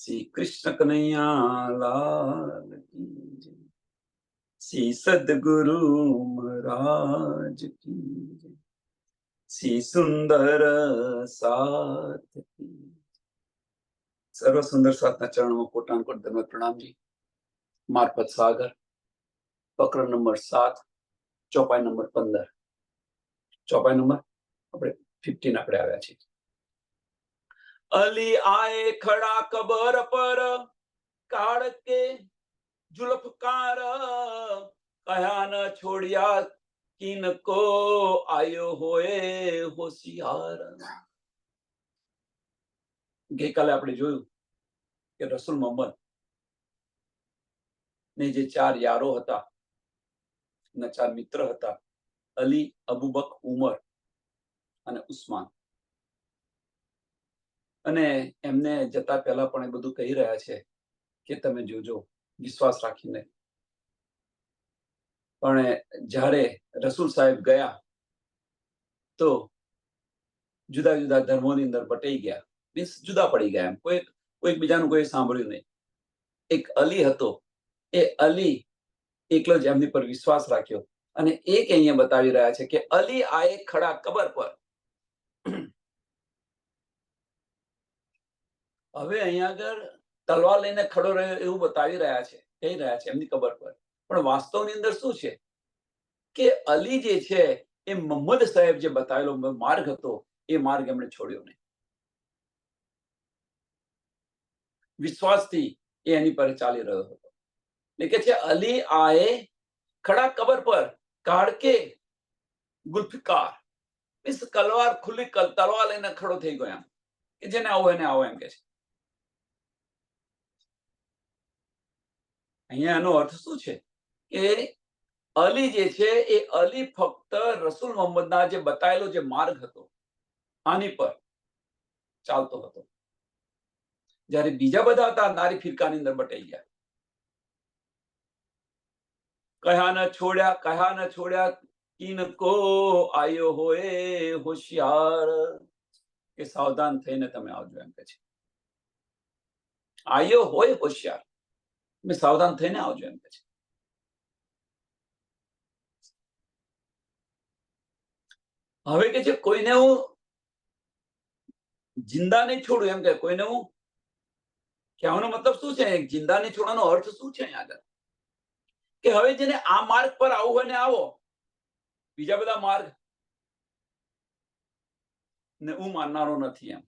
श्री कृष्ण कन्हैया लाल की जय। श्री सद्गुरु महाराज की जय। श्री सुंदर साथ की सर्व सुंदर साथना चरणों में कोटानकोट धन्यवाद प्रणाम जी। मार्फत सागर प्रकरण नंबर 7 ચોપાઈ નંબર 15 ચોપાઈ નંબર આપણે 15 આપણે આવ્યા છીએ। અલી આએ ખડા કબર પર કાળ કે जुल्फकार कहा न छोड़िया किनको आयो होए होशियार। ગઈકાલે આપણે જોયું કે રસૂલ મોહમ્મદ ને જે 4 યારો હતા, ના 4 મિત્ર હતા, અલી, અબુબક, ઉમર અને ઉસ્માન, અને એમને જતા પહેલા પણ એ બધું કહી રહ્યા છે કે તમે જોજો, વિશ્વાસ રાખીને। પણ જ્યારે રસૂલ સાહેબ ગયા તો જુદા જુદા ધર્મોની અંદર બટાઈ ગયા, મીન્સ જુદા પડી ગયા। એમ કોઈ બીજાનું કોઈ સાંભળ્યું નહીં। એક અલી હતો, એ અલી એકલો જ એમની પર વિશ્વાસ રાખ્યો। અને એક અહીંયા બતાવી રહ્યા છે કે અલી આએ ખડા કબર પર। હવે અહીંયા આગળ તલવાર લઈને ખડો રહ્યો એવું બતાવી રહ્યા છે, કહી રહ્યા છે એમની કબર પર। પણ વાસ્તવની અંદર શું છે કે અલી જે છે એ મોહમ્મદ સાહેબ જે બતાવેલો માર્ગ હતો એ માર્ગ એમણે છોડ્યો નહીં। વિશ્વાસથી એ એની પર ચાલી રહ્યો હતો। એટલે કે છે અલી આએ ખડા કબર પર કાઢ કે ગુલ્ફિકાર, મીન્સ તલવાર ખુલ્લી તલવાર લઈને ખડો થઈ ગયો, એમ કે જેને આવો એને આવો, એમ કે છે। અહીંયા એનો અર્થ શું છે કે અલી જે છે એ અલી ફક્ત રસૂલ મોહમ્મદના જે બતાવેલો જે માર્ગ હતો આની પર ચાલતો હતો, જ્યારે બીજા બધા હતા નારી ફિરકાની અંદર બટાઈ ગયા। કહ્યા ન છોડ્યા કિनको આયો હોય હોશિયાર, કે સાવધાન થઈને તમે આવજો, એમ કે છે। આયો હોય હોશિયાર, તમે સાવધાન થઈને આવજો, એમ કે છે। હવે કે છે કોઈને હું જિંદા નહીં છોડું, એમ કે કોઈને હું, કહેવાનો મતલબ શું છે, જિંદા નહીં છોડવાનો અર્થ શું છે અહીંયા આગળ, કે હવે જેને આ માર્ગ પર આવવું હોય ને આવો, બીજા બધા માર્ગ ને હું માનનારો નથી, એમ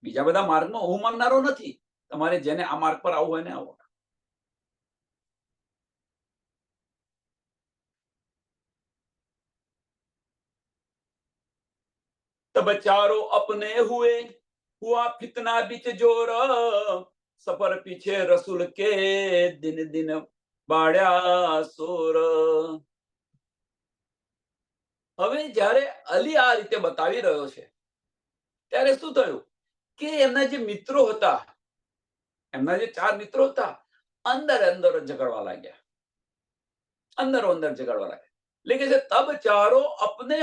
બીજા બધા માર્ગમાં હું માનનારો નથી, તમારે જેને આ માર્ગ પર આવવું હોય ને આવો। तब चारों अपने हुआ फितना बिच जोर, सफर पीछे रसूल के दिन दिन बाढ़्या सोर। હવે જ્યારે અલી આ રીતે બતાવી રહ્યો છે ત્યારે શું થયું કે એમના જે મિત્રો હતા, એમના જે 4 મિત્રો હતા, અંદર અંદર ઝઘડવા લાગ્યા, અંદર અંદર ઝઘડવા લાગ્યા। એટલે કે તબ ચારો અપને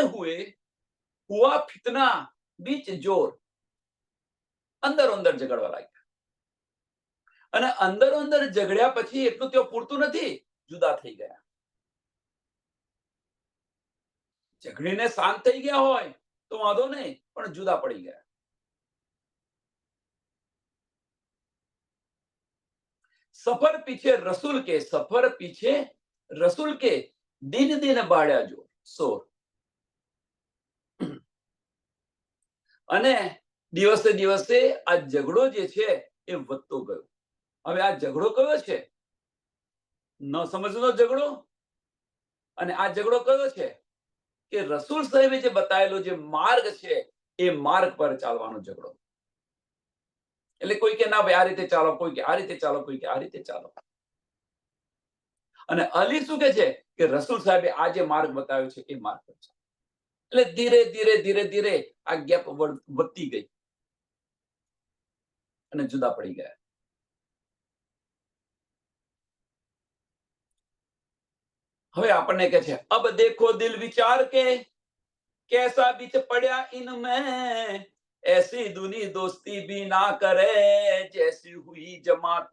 હુઆ ફિतना बीच जोर, અંદરો અંદર ઝઘડવા લાગ્યા। અને અંદરો અંદર ઝઘડ્યા પછી એટલું તેઓ પૂરતું નથી, જુદા થઈ ગયા। ઝઘડીને શાંત થઈ ગયા હોય તો વાંધો નહીં, પણ જુદા પડી ગયા। સફર પીછે રસૂલ કે, સફર પીછે રસૂલ કે દિન દિન બાળ્યા જો સોર। અને દિવસે દિવસે આ ઝઘડો જે છે એ વધતો ગયો। હવે આ ઝઘડો કયો છે? ન સમજનો ઝઘડો। અને આ ઝઘડો કયો છે કે રસૂલ સાહેબે જે બતાવેલો જે માર્ગ છે એ માર્ગ પર ચાલવાનો ઝઘડો। એટલે કોઈ કે ના ભાઈ આ રીતે ચાલો, કોઈ કે આ રીતે ચાલો, કોઈ કે આ રીતે ચાલો। અને અલી શું કે છે કે રસૂલ સાહેબે આ જે માર્ગ બતાવ્યો છે એ માર્ગ પર ચાલો। એટલે ધીરે ધીરે ધીરે ધીરે આ ગેપ વધતી ગઈ અને જુદા પડી ગયા। હવે આપણને કહે છે અબ દેખો દિલ વિચાર કે कैसा बीच पड़ा इनमें, ऐसी दूनी दोस्ती भी ना करे जैसी हुई जमात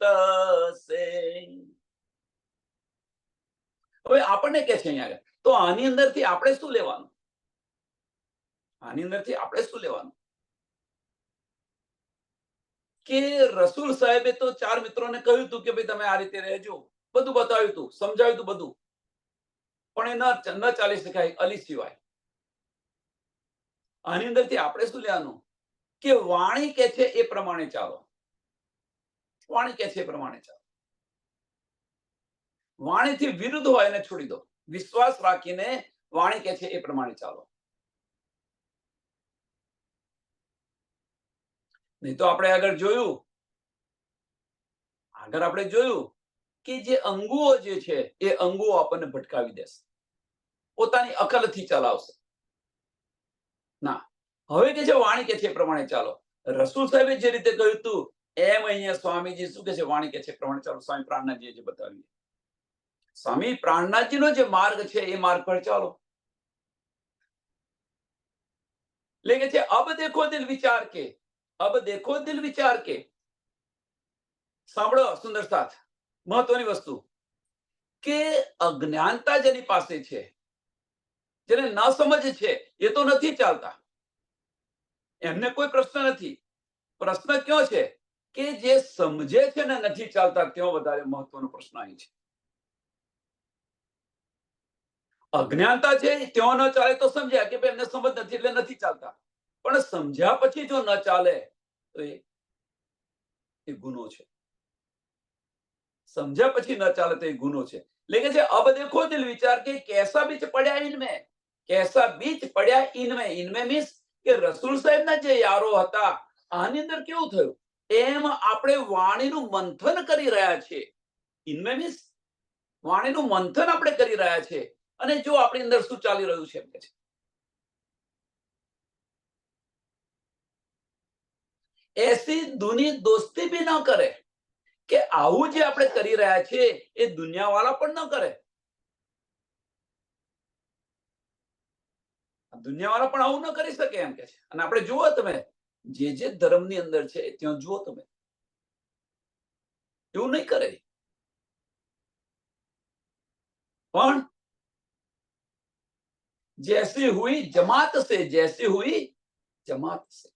से. હવે આપણને કે છે અહીંયા આગળ, તો આની અંદરથી આપણે શું લેવાનું? આની અંદરથી આપણે શું લેવાનું? કે રસૂલ સાહેબે તો 4 મિત્રોને કહ્યું હતું કે ભાઈ તમે આ રીતે રહેજો, બધું બતાવ્યું હતું, સમજાવ્યું હતું બધું, પણ એ ન ચાલી શકાય અલી સિવાય. આની અંદરથી આપણે શું લેવાનું? કે વાણી કે છે એ પ્રમાણે ચાલો. વાણી કે છે એ પ્રમાણે ચાલો. વાણીથી વિરુદ્ધ હોય એને છોડી દો. વિશ્વાસ રાખીને વાણી કે છે એ પ્રમાણે ચાલો. નહીં તો આપણે આગળ જોયું કે જે અંગુઓ જે છે એ અંગુઓ આપણને ભટકાવી દેશે, પોતાની અકલથી ચલાવશે. ના, હવે કે છે વાણી કે છે એ પ્રમાણે ચાલો. રસૂલ સાહેબે જે રીતે કહ્યું હતું એમ અહીંયા સ્વામીજી શું કે છે? વાણી કે છે એ પ્રમાણે ચાલો. સ્વામી પ્રાણનાથજીએ જે બતાવ્યું, સ્વામી પ્રાણનાથજીનો જે માર્ગ છે એ માર્ગ પર ચાલો. એટલે કે છે અબ દેખો દિલ વિચાર કે, અબ દેખો દિલ વિચાર કે. સાંભળો સુંદર સાથ, મહત્વની વસ્તુ કે અજ્ઞાનતા જેની પાસે છે, જેને ન સમજ છે, એ તો નથી ચાલતા, એમને કોઈ પ્રશ્ન નથી. પ્રશ્ન કયો છે? કે જે સમજે છે ને નથી ચાલતા, ત્યાં વધારે મહત્વનો પ્રશ્ન અહીં છે. અજ્ઞાનતા છે ત્યાં ન ચાલે તો સમજ્યા કે ભાઈ એમને સમજ નથી એટલે નથી ચાલતા, પણ સમજ્યા પછી જો ન ચાલે તો એ ગુનો છે. समझा પછી ન ચાલે તો એ ગુનો છે. लेकिन છે अब देखो दिल विचार के कैसा बीच પડ્યા इनमें, कैसा बीच પડ્યા इनमें. इनमें मीन्स કે રસૂલ સાહેબના જે યારો હતા, આની અંદર કેવું થયું? એમ આપણે વાણીનું મંથન કરી રહ્યા છીએ. ઇનમે મીન્સ વાણીનું મંથન આપણે કરી રહ્યા છીએ, અને જો આપણી અંદર શું ચાલી રહ્યું છે એમ કે છે. એસી દુની દોસ્તી બી ન કરે. કે આવું જે આપણે કરી રહ્યા છીએ એ દુનિયાવાળા પણ ન કરે. દુનિયાવાળા પણ આવું ન કરી શકે એમ કે છે. અને આપણે જુઓ તમે જે ધર્મની અંદર છે ત્યાં જુઓ તમે, એવું નહીં કરે. પણ જૈસી હુઈ જમાત સે, જૈસી હુઈ જમાત સે.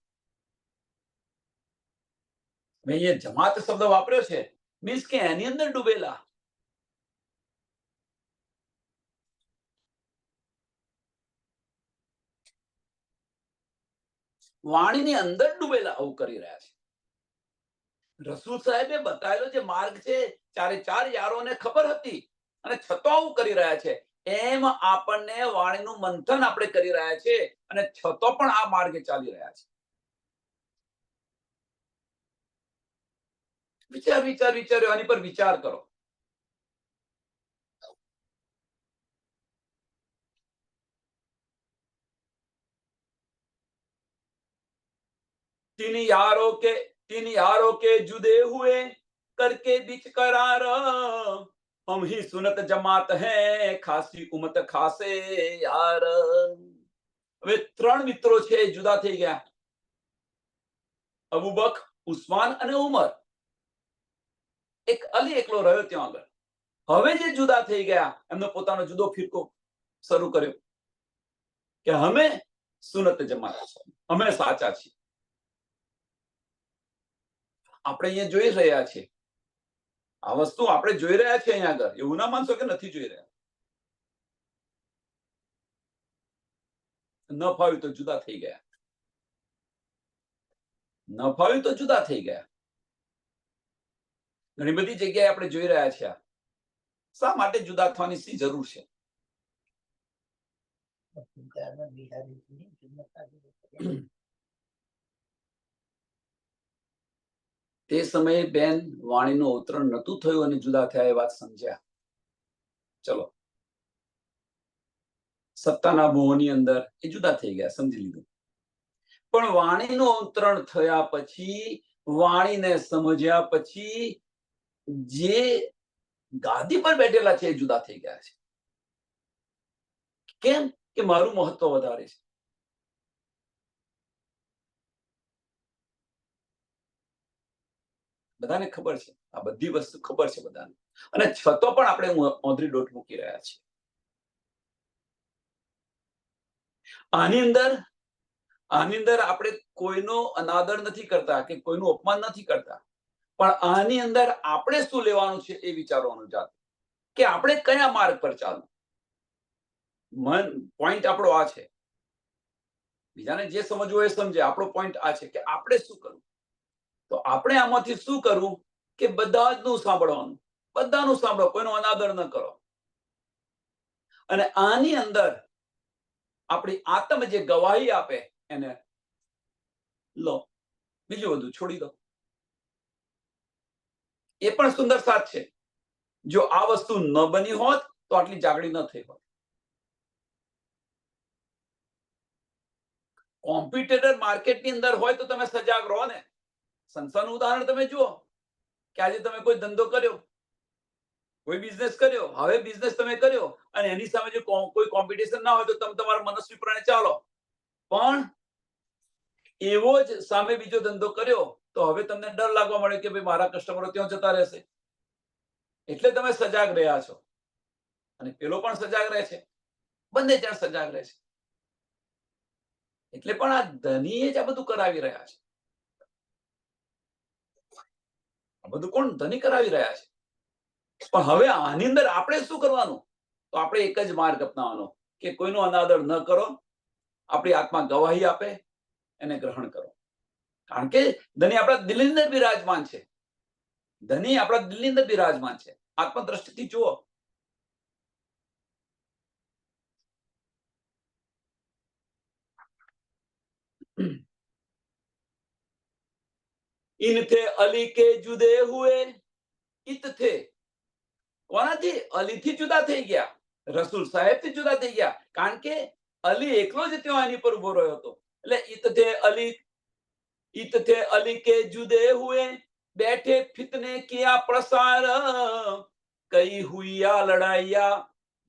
મેં ये જમાત શબ્દ વાપર્યો છે, મીન્સ કે એની અંદર ડૂબેલા. વાણીની અંદર ડૂબેલા આવું કરી રહ્યા છે. રસૂલ સાહેબે બતાવેલો જે માર્ગ છે, ચારે ચાર યારોને ખબર હતી, અને છતાં આવું કરી રહ્યા છે. એમ આપણને વાણીનું મંથન આપણે કરી રહ્યા છે, અને છતાં પણ આ માર્ગે ચાલી રહ્યા છે. વિચાર્યો આની પર વિચાર કરો. तीन यारों के जुदे हुए करके बीच करार, हम ही सुनत जमात है खासी उमत खासे यार. હવે 3 મિત્રો છે જુદા થઈ ગયા, અબુબક, ઉસ્માન અને ઉમર. એક અલી એકલો રહ્યો ત્યાં આગળ. હવે જે જુદા થઈ ગયા એમનો પોતાનો જુદો ફિરકો શરૂ કર્યો કે અમે સુનત જમાત છે, અમે સાચા છીએ. આપણે અહીંયા જોઈ રહ્યા છીએ આ વસ્તુ, આપણે જોઈ રહ્યા છીએ અહીંયા આગળ. એવું ના માનશો કે નથી જોઈ રહ્યા. ન ફાવ્યું તો જુદા થઈ ગયા, ન ફાવ્યું તો જુદા થઈ ગયા. ઘણી બધી જગ્યાએ આપણે જોઈ રહ્યા છીએ. શા માટે જુદા થવાની શી જરૂર છે? તે સમયે બેન વાણીનું અવતરણ નતું થયું અને જુદા થયા એ વાત સમજ્યા. ચલો, સત્તાના મોહની અંદર એ જુદા થઈ ગયા, સમજી લીધું. પણ વાણીનું અવતરણ થયા પછી, વાણીને સમજ્યા પછી જે ગાદી પર બેઠેલા છે એ જુદા થઈ ગયા છે. કેમ? કે મારું મહત્વ વધારે છે. બધાને ખબર છે, આ બધી વસ્તુ ખબર છે બધાને, અને છતાં પણ આપણે ઓંધળી દોટ મૂકી રહ્યા છીએ. આની અંદર આપણે કોઈનો અનાદર નથી કરતા કે કોઈનું અપમાન નથી કરતા, પણ આની અંદર આપણે શું લેવાનું છે એ વિચારવાનું જાત, કે આપણે કયા માર્ગ પર ચાલવું. પોઈન્ટ આપણો આ છે. બીજાને જે સમજવું હોય એ સમજે. આપણો પોઈન્ટ આ છે કે આપણે શું કરવું. તો આપણે આમાંથી શું કરવું કે બધાનું સાંભળવાનું, બધાનું સાંભળો, કોઈનો અનાદર ન કરો. અને આની અંદર આપણી આત્મ જે ગવાહી આપે એને લો, બીજું બધું છોડી દો. એ પણ સુંદર સાથ છે. જો આ વસ્તુ ન બની હોત તો આટલી જાગડી ન થઈ હોત. કોમ્પિટિટર માર્કેટની અંદર હોય તો તમે સજાગ રહો ને. સંસ્થાનું ઉદાહરણ તમે જુઓ કે આજે તમે કોઈ ધંધો કર્યો, કોઈ બિઝનેસ કર્યો, હવે બિઝનેસ તમે કર્યો અને એની સામે જો કોઈ કોમ્પિટિશન ના હોય તો તમે તમારા મનસ્વી પ્રમાણે ચાલો. પણ એવો જ સામે બીજો ધંધો કર્યો તો હવે તમને ડર લાગવા મળે કે ભાઈ મારા કસ્ટમરો ત્યાં જતા રહેશે, એટલે તમે સજાગ રહ્યા છો અને પેલો પણ સજાગ રહે છે, બંને ત્યાં સજાગ રહે છે. એટલે પણ આ ધનીએ જ આ બધું કરાવી રહ્યા છે. આ બધું કોણ? ધની કરાવી રહ્યા છે. પણ હવે આની અંદર આપણે શું કરવાનું? તો આપણે એક જ માર્ગ અપનાવવાનો કે કોઈનો અનાદર ન કરો. આપણી આત્મા ગવાહી આપે એને ગ્રહણ કરો. કારણ કે ધની આપણા દિલની અંદર બિરાજમાન છે. ધની આપણા દિલની અંદર બિરાજમાન છે. આત્મદ્રષ્ટિથી જુઓ. ઇનથે અલી કે જુદે હુએ ઇત થે. કોનાથી? અલીથી જુદા થઈ ગયા, રસૂલ સાહેબથી જુદા થઈ ગયા. કારણ કે અલી એકલો જ ત્યાં એની પર ઉભો રહ્યો હતો. એટલે ઇત થે અલી કે જુદે હુએ, बैठे फितने किया प्रसार, कई हुईया लड़ाइया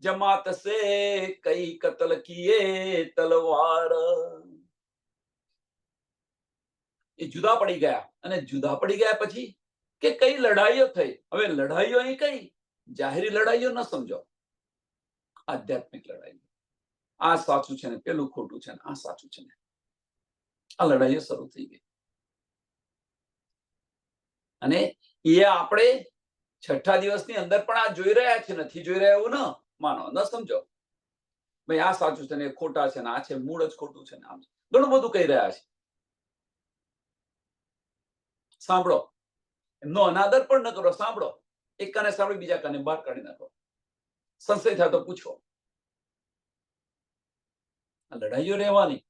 जमात से, कई कत्ल किए तलवार. એ જુદા પડી ગયા, અને જુદા પડી ગયા પછી કે કઈ લડાઈઓ થઈ. હવે લડાઈઓ અહીં કઈ જાહેરી લડાઈઓ ન સમજો, આધ્યાત્મિક લડાઈઓ. આ સાચું છે ને પેલું ખોટું છે ને આ સાચું છે ને, આ લડાઈઓ શરૂ થઈ ગઈ. અને એ આપણે છઠ્ઠા દિવસની અંદર પણ આ જોઈ રહ્યા છે. નથી જોઈ રહ્યા એવું ન માનો, ન સમજો. ભાઈ આ સાચું છે ને એ ખોટા છે ને આ છે મૂળ જ ખોટું છે ને આમ ઘણું બધું કહી રહ્યા છે. સાંભળો, એમનો અનાદર પણ ન કરો. સાંભળો, એક કાને સાંભળી બીજા કાને બહાર કાઢી નાખો. સંશય થાય તો પૂછો. આ લડાઈઓ રહેવાની.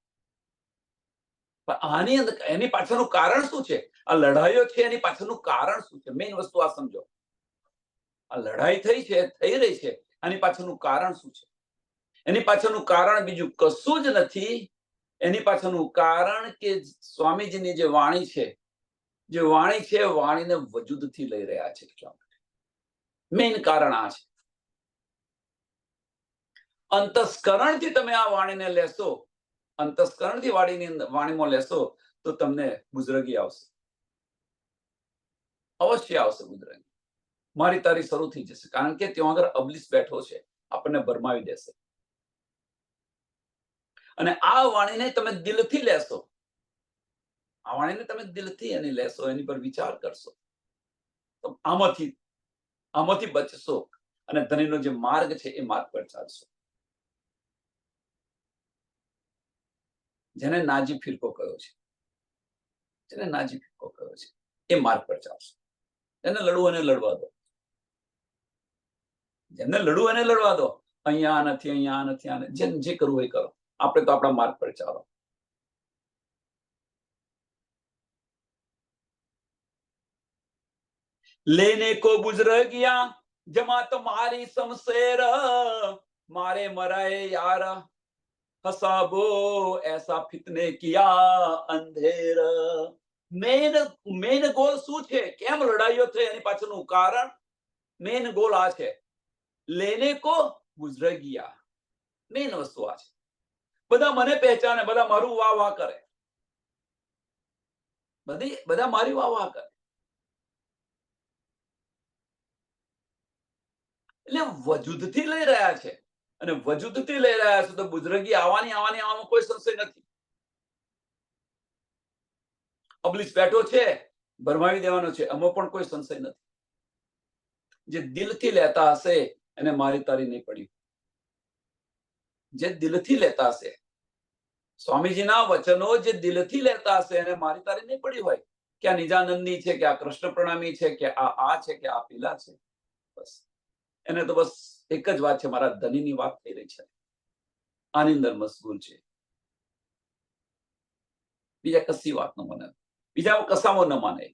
પણ આની અંદર એની પાછળનું કારણ શું છે? આ લડાઈઓ છે એની પાછળનું કારણ શું છે? મેઇન વસ્તુ આ સમજો. આ લડાઈ થઈ રહી છે, આની પાછળનું કારણ શું છે? એની પાછળનું કારણ બીજું કશું જ નથી. એની પાછળનું કારણ કે સ્વામીજીની જે વાણી છે, વાણીને વજૂદથી લઈ રહ્યા છે. એટલા માટે મેઇન કારણ આ છે. અંતસ્કરણથી તમે આ વાણીને લેશો, અંતસ્કરણથી વાણીમાં લેશો તો તમને બુઝરગી આવશે, અવશ્ય આવશે બુઝરગી. મારી તારી શરૂ થઈ જશે. કારણ કે ત્યાં આગળ અબલીસ બેઠો છે, આપણને ભરમાવી દેશે. અને આ વાણીને તમે દિલથી લેશો, આ વાણીને તમે દિલથી એની લેશો, એની પર વિચાર કરશો તો આમાંથી બચશો અને ધનીનો જે માર્ગ છે એ માર્ગ પર ચાલશો. જેને નાજી ફિરકો કયો છે, એ માર્ગ પર ચાલશો. જેને લડવું એને લડવા દો, જેમને લડવું એને લડવા દો. અહીંયા નથી, અહીંયા નથી, જે કરવું હોય કરો. આપણે તો આપણા માર્ગ પર ચાલો. लेने को बुजरगिया जमा तुम्हारी शमशेर, मारे मराए यार हसाबो ऐसा फितने किया अंधेर. મેન ગોલ શું છે? કેમ લડાઈઓ થઈ એની પાછળનું કારણ મેન ગોલ આ છે. લેને કો ગુજરગિયા, મેન વસ્તુ આ છે. બધા મને પહેચાને, બધા મારું વાહ વાહ કરે, બધા મારી વાહ વાહ કરે. એટલે વજૂદથી લઈ રહ્યા છે, અને વજૂદથી લઈ રહ્યા છે તો બુઝરગી આવામાં કોઈ સંશય નથી. અબલીસ બેઠો છે, ભરમાવી દેવાનો છે, આમાં પણ કોઈ સંશય નથી. જે દિલથી લેતા હશે એને મારી તારી નહીં પડી. જે દિલથી લેતા હશે, સ્વામીજીના વચનો જે દિલથી લેતા હશે એને મારી તારી નહીં પડી હોય કે આ નિજાનંદની છે, કે આ કૃષ્ણ પ્રણામી છે, કે આ છે, કે આ પીલા છે. બસ એને તો બસ એક જ વાત છે, મારા ધનીની વાત થઈ રહી છે, આની અંદર મશગુલ છે, બીજા કશી વાત ન મને, બીજા કસામાં ન માને.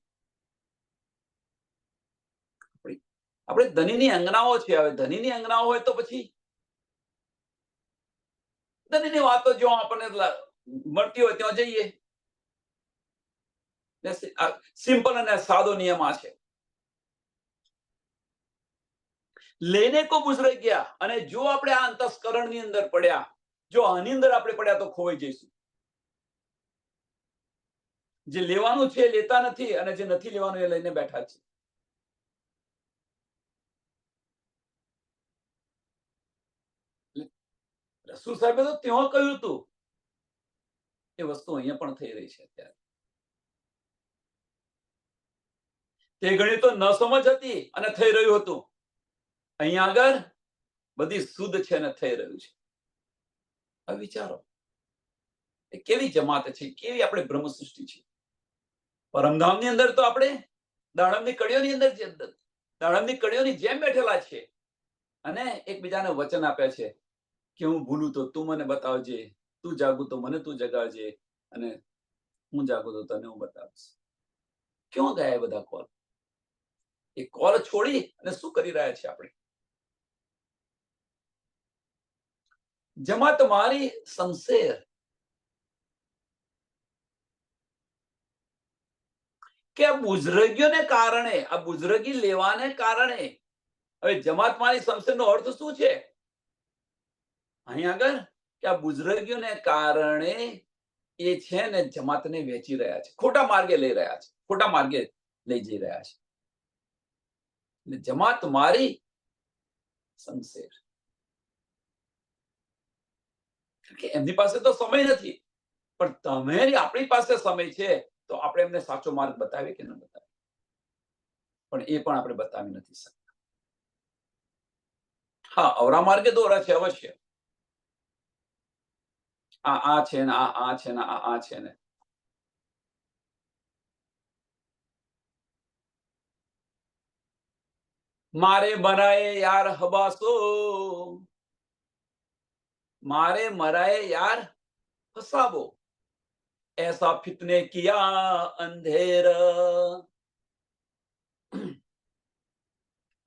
આપણે ધનીની અંગનાઓ છે. હવે ધનીની અંગનાઓ હોય તો પછી ધનીની વાતો જો આપણને મળતી હોય ત્યાં જઈએ. સિમ્પલ અને સાદો નિયમ આ છે. લેને કો ગુજરે ગયા, અને જો આપણે આ અંતસ્કરણની અંદર પડ્યા, જો આની અંદર આપણે પડ્યા તો ખોવાઈ જઈશું. જે લેવાનું છે લેતા નથી, અને જે નથી લેવાનું એ લઈને બેઠા છે. રસૂલ સાહેબે તો ત્યાં કહ્યું હતું, એ વસ્તુ અહીંયા પણ થઈ રહી છે અત્યારે. તે ઘડી તો ન સમજ હતી અને થઈ રહ્યું હતું. અહીંયા આગળ બધી શુદ્ધ છે ને થઈ રહ્યું છે. હવે વિચારો, એ કેવી જમાત છે, કેવી આપણે બ્રહ્મ સૃષ્ટિ છે. પરમધામની અંદર તો આપણે દાડમની કડીઓની અંદર દાડમની કડીઓની જેમ બેઠેલા છે, અને એકબીજાને વચન આપ્યા છે કે હું ભૂલું તો તું મને બતાવજે, તું જાગું તો મને તું જગાવજે, અને હું જાગું તો તને હું બતાવીશ. ક્યાં ગયા એ બધા કોલ? એ કોલ છોડી અને શું કરી રહ્યા છે આપણે? જમાત મારી શમશેર, કે આ બુઝરગીઓને કારણે, આ બુઝરગી લેવાને કારણે, હવે જમાત મારી શમશેરનો અર્થ શું છે અહીં આગળ? કે આ બુઝરગીઓને કારણે એ છે ને જમાતને વેચી રહ્યા છે, ખોટા માર્ગે લઈ રહ્યા છે, ખોટા માર્ગે લઈ જઈ રહ્યા છે. એટલે જમાત મારી શમશેર, કે એમની પાસે તો સમય નથી, પણ તમારી આપણી પાસે સમય છે તો આપણે એમને સાચો માર્ગ બતાવીએ કે ન બતાવીએ? પણ એ પણ આપણે બતાવી નથી શકતા. હા, અવરા માર્ગે દોરા છે અવશ્ય. આ છે ને આ છે ને આ છે ને. મારે મરાએ યાર હબાસો, मारे मराए यार फसावो, ऐसा फितने किया अंधेर.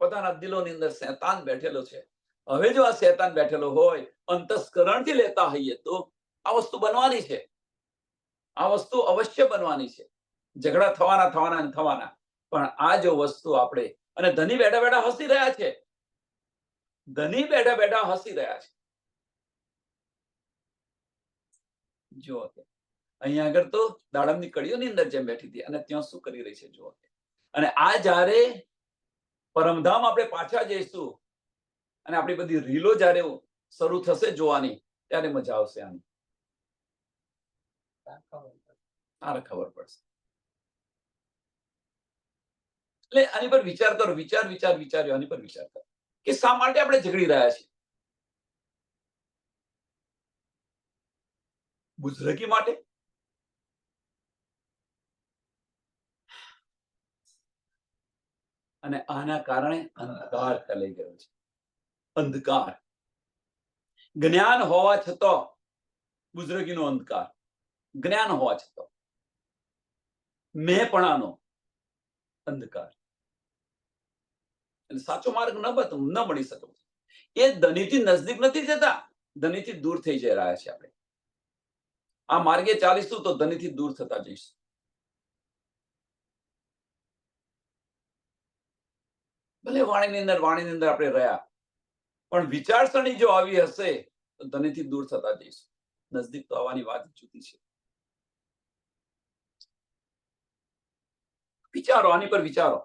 પોતાના દિલોની અંદર શૈતાન બેઠેલો છે. હવે જો આ શૈતાન બેઠેલો હોય, અંતસ્કરણથી લેતા હોઈએ તો આ વસ્તુ બનવાની છે, આ વસ્તુ અવશ્ય બનવાની છે. ઝઘડા થવાના. પણ આ જો વસ્તુ આપણે, અને ધની બેઠા બેઠા હસી રહ્યા છે, ધની બેઠા બેઠા હસી રહ્યા છે. જો અહીંયા આગળ તો દાડમની કડીઓની અંદર જેમ બેઠી હતી, અને ત્યાં શું કરી રહી છે જુઓ. અને આ જ્યારે પરમધામ આપણે પાછા જઈશું અને આપણી બધી રીલો જ્યારે શરૂ થશે જોવાની, ત્યારે મજા આવશે. આની તારે ખબર પડશે. એટલે આની પર વિચાર કરો, વિચાર્યો આની પર વિચાર કરો કે શા માટે આપણે ઝઘડી રહ્યા છીએ? બુઝરગી માટે? અને આના કારણે અંધકાર ફેલાઈ ગયો છે. અંધકાર, જ્ઞાન હોવા છતાં બુઝરગીનો અંધકાર, જ્ઞાન હોવા છતાં મેંપણાનો અંધકાર. સાચો માર્ગ ન મળી શકે. એ ધનીથી નજદીક નથી જતા, ધનીથી દૂર થઈ જઈ રહ્યા છે. આપણે આ માર્ગે ચાલીશું તો ધનીથી દૂર થતા જઈશું. ભલે વાણીની અંદર આપણે રહ્યા, પણ વિચારસરણી જો આવી હશે તો ધનીથી દૂર થતા જઈશું. નજદીક તો આવવાની વાત જુદી છે. વિચારો, આની પર વિચારો.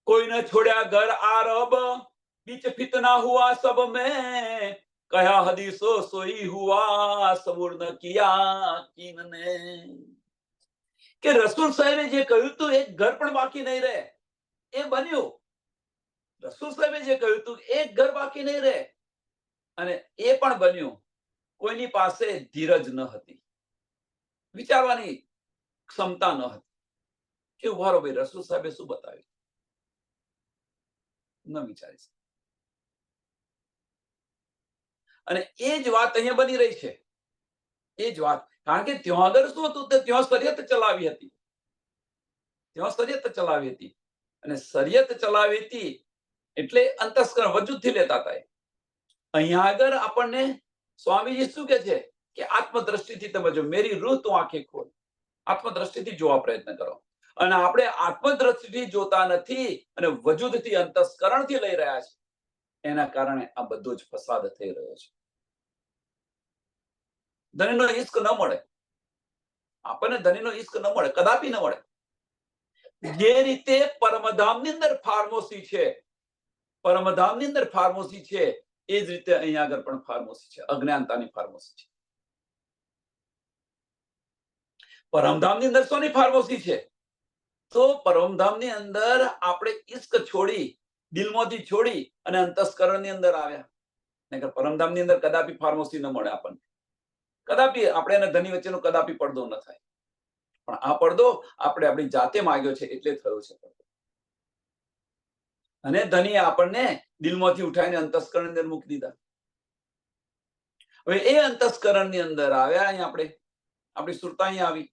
कोई न छोड़ा घर आरब, बीच फितना हुआ सब में, कहा हदीसो सोई हुआ सबूर न किया कीन ने. કે રસૂલ સાહેબે જે કહ્યું હતું એક ઘર પણ બાકી નહીં રહે, એ બન્યું. રસૂલ સાહેબે જે કહ્યું હતું એક ઘર બાકી નહીં રહે, અને એ પણ બન્યું. કોઈની પાસે ધીરજ ન હતી, વિચારવાની ક્ષમતા ન હતી કે ઉભારો ભાઈ રસૂલ સાહેબે શું બતાવ્યું, ન વિચારી શકે. અને એ જ વાત અહીંયા બની રહી છે, એ જ વાત. કારણ કે ત્યાં આગળ શું હતું, ત્યાં શરિયત ચલાવી હતી, ત્યાં શરિયત ચલાવી હતી. અને શરિયત ચલાવી હતી એટલે અંતસ્કરણ વજૂદથી લેતા હતા. અહીંયા આગળ આપણને સ્વામીજી શું કે છે કે આત્મદ્રષ્ટિથી તમે જો, મેરી રૂહ તું આંખે ખોલ, આત્મદ્રષ્ટિથી જોવા પ્રયત્ન કરો. અને આપણે આત્મદ્રષ્ટિથી જોતા નથી અને વજૂદથી અંતસ્કરણથી લઈ રહ્યા છે. એના કારણે આ બધો જ ફસાદ થઈ રહ્યો છે. ધણીનો ઈશ્ક ન મળે આપણને, ધણીનો ઈશ્ક ન મળે, કદાપી ન મળે. જે રીતે પરમધામની અંદર ફાર્મસી છે, પરમધામની અંદર ફાર્મસી છે, એ જ રીતે અહીંયા આગળ પણ ફાર્મસી છે, અજ્ઞાનતાની ફાર્મસી છે. પરમધામની અંદર શોની ફાર્મસી છે? તો પરમધામની અંદર આપણે ઈશ્ક છોડી, દિલમાંથી છોડી અને અંતસ્કરણની અંદર આવ્યા. નહીંતર પરમધામની અંદર કદાપી ફાર્મસી ન મળે આપણને. કદાપી આપણે અને ધની વચ્ચેનો કદાપી પડદો ન થાય. પણ આ પડદો આપણે આપણી જાતે માંગ્યો છે એટલે થયો છે પડદો. અને ધનીએ આપણને દિલમાંથી ઉઠાવીને અંતસ્કરણ અંદર મૂકી દીધા. હવે એ અંતસ્કરણની અંદર આવ્યા, અહીંયા આપણે આપણી સુરતા અહીંયા આવી,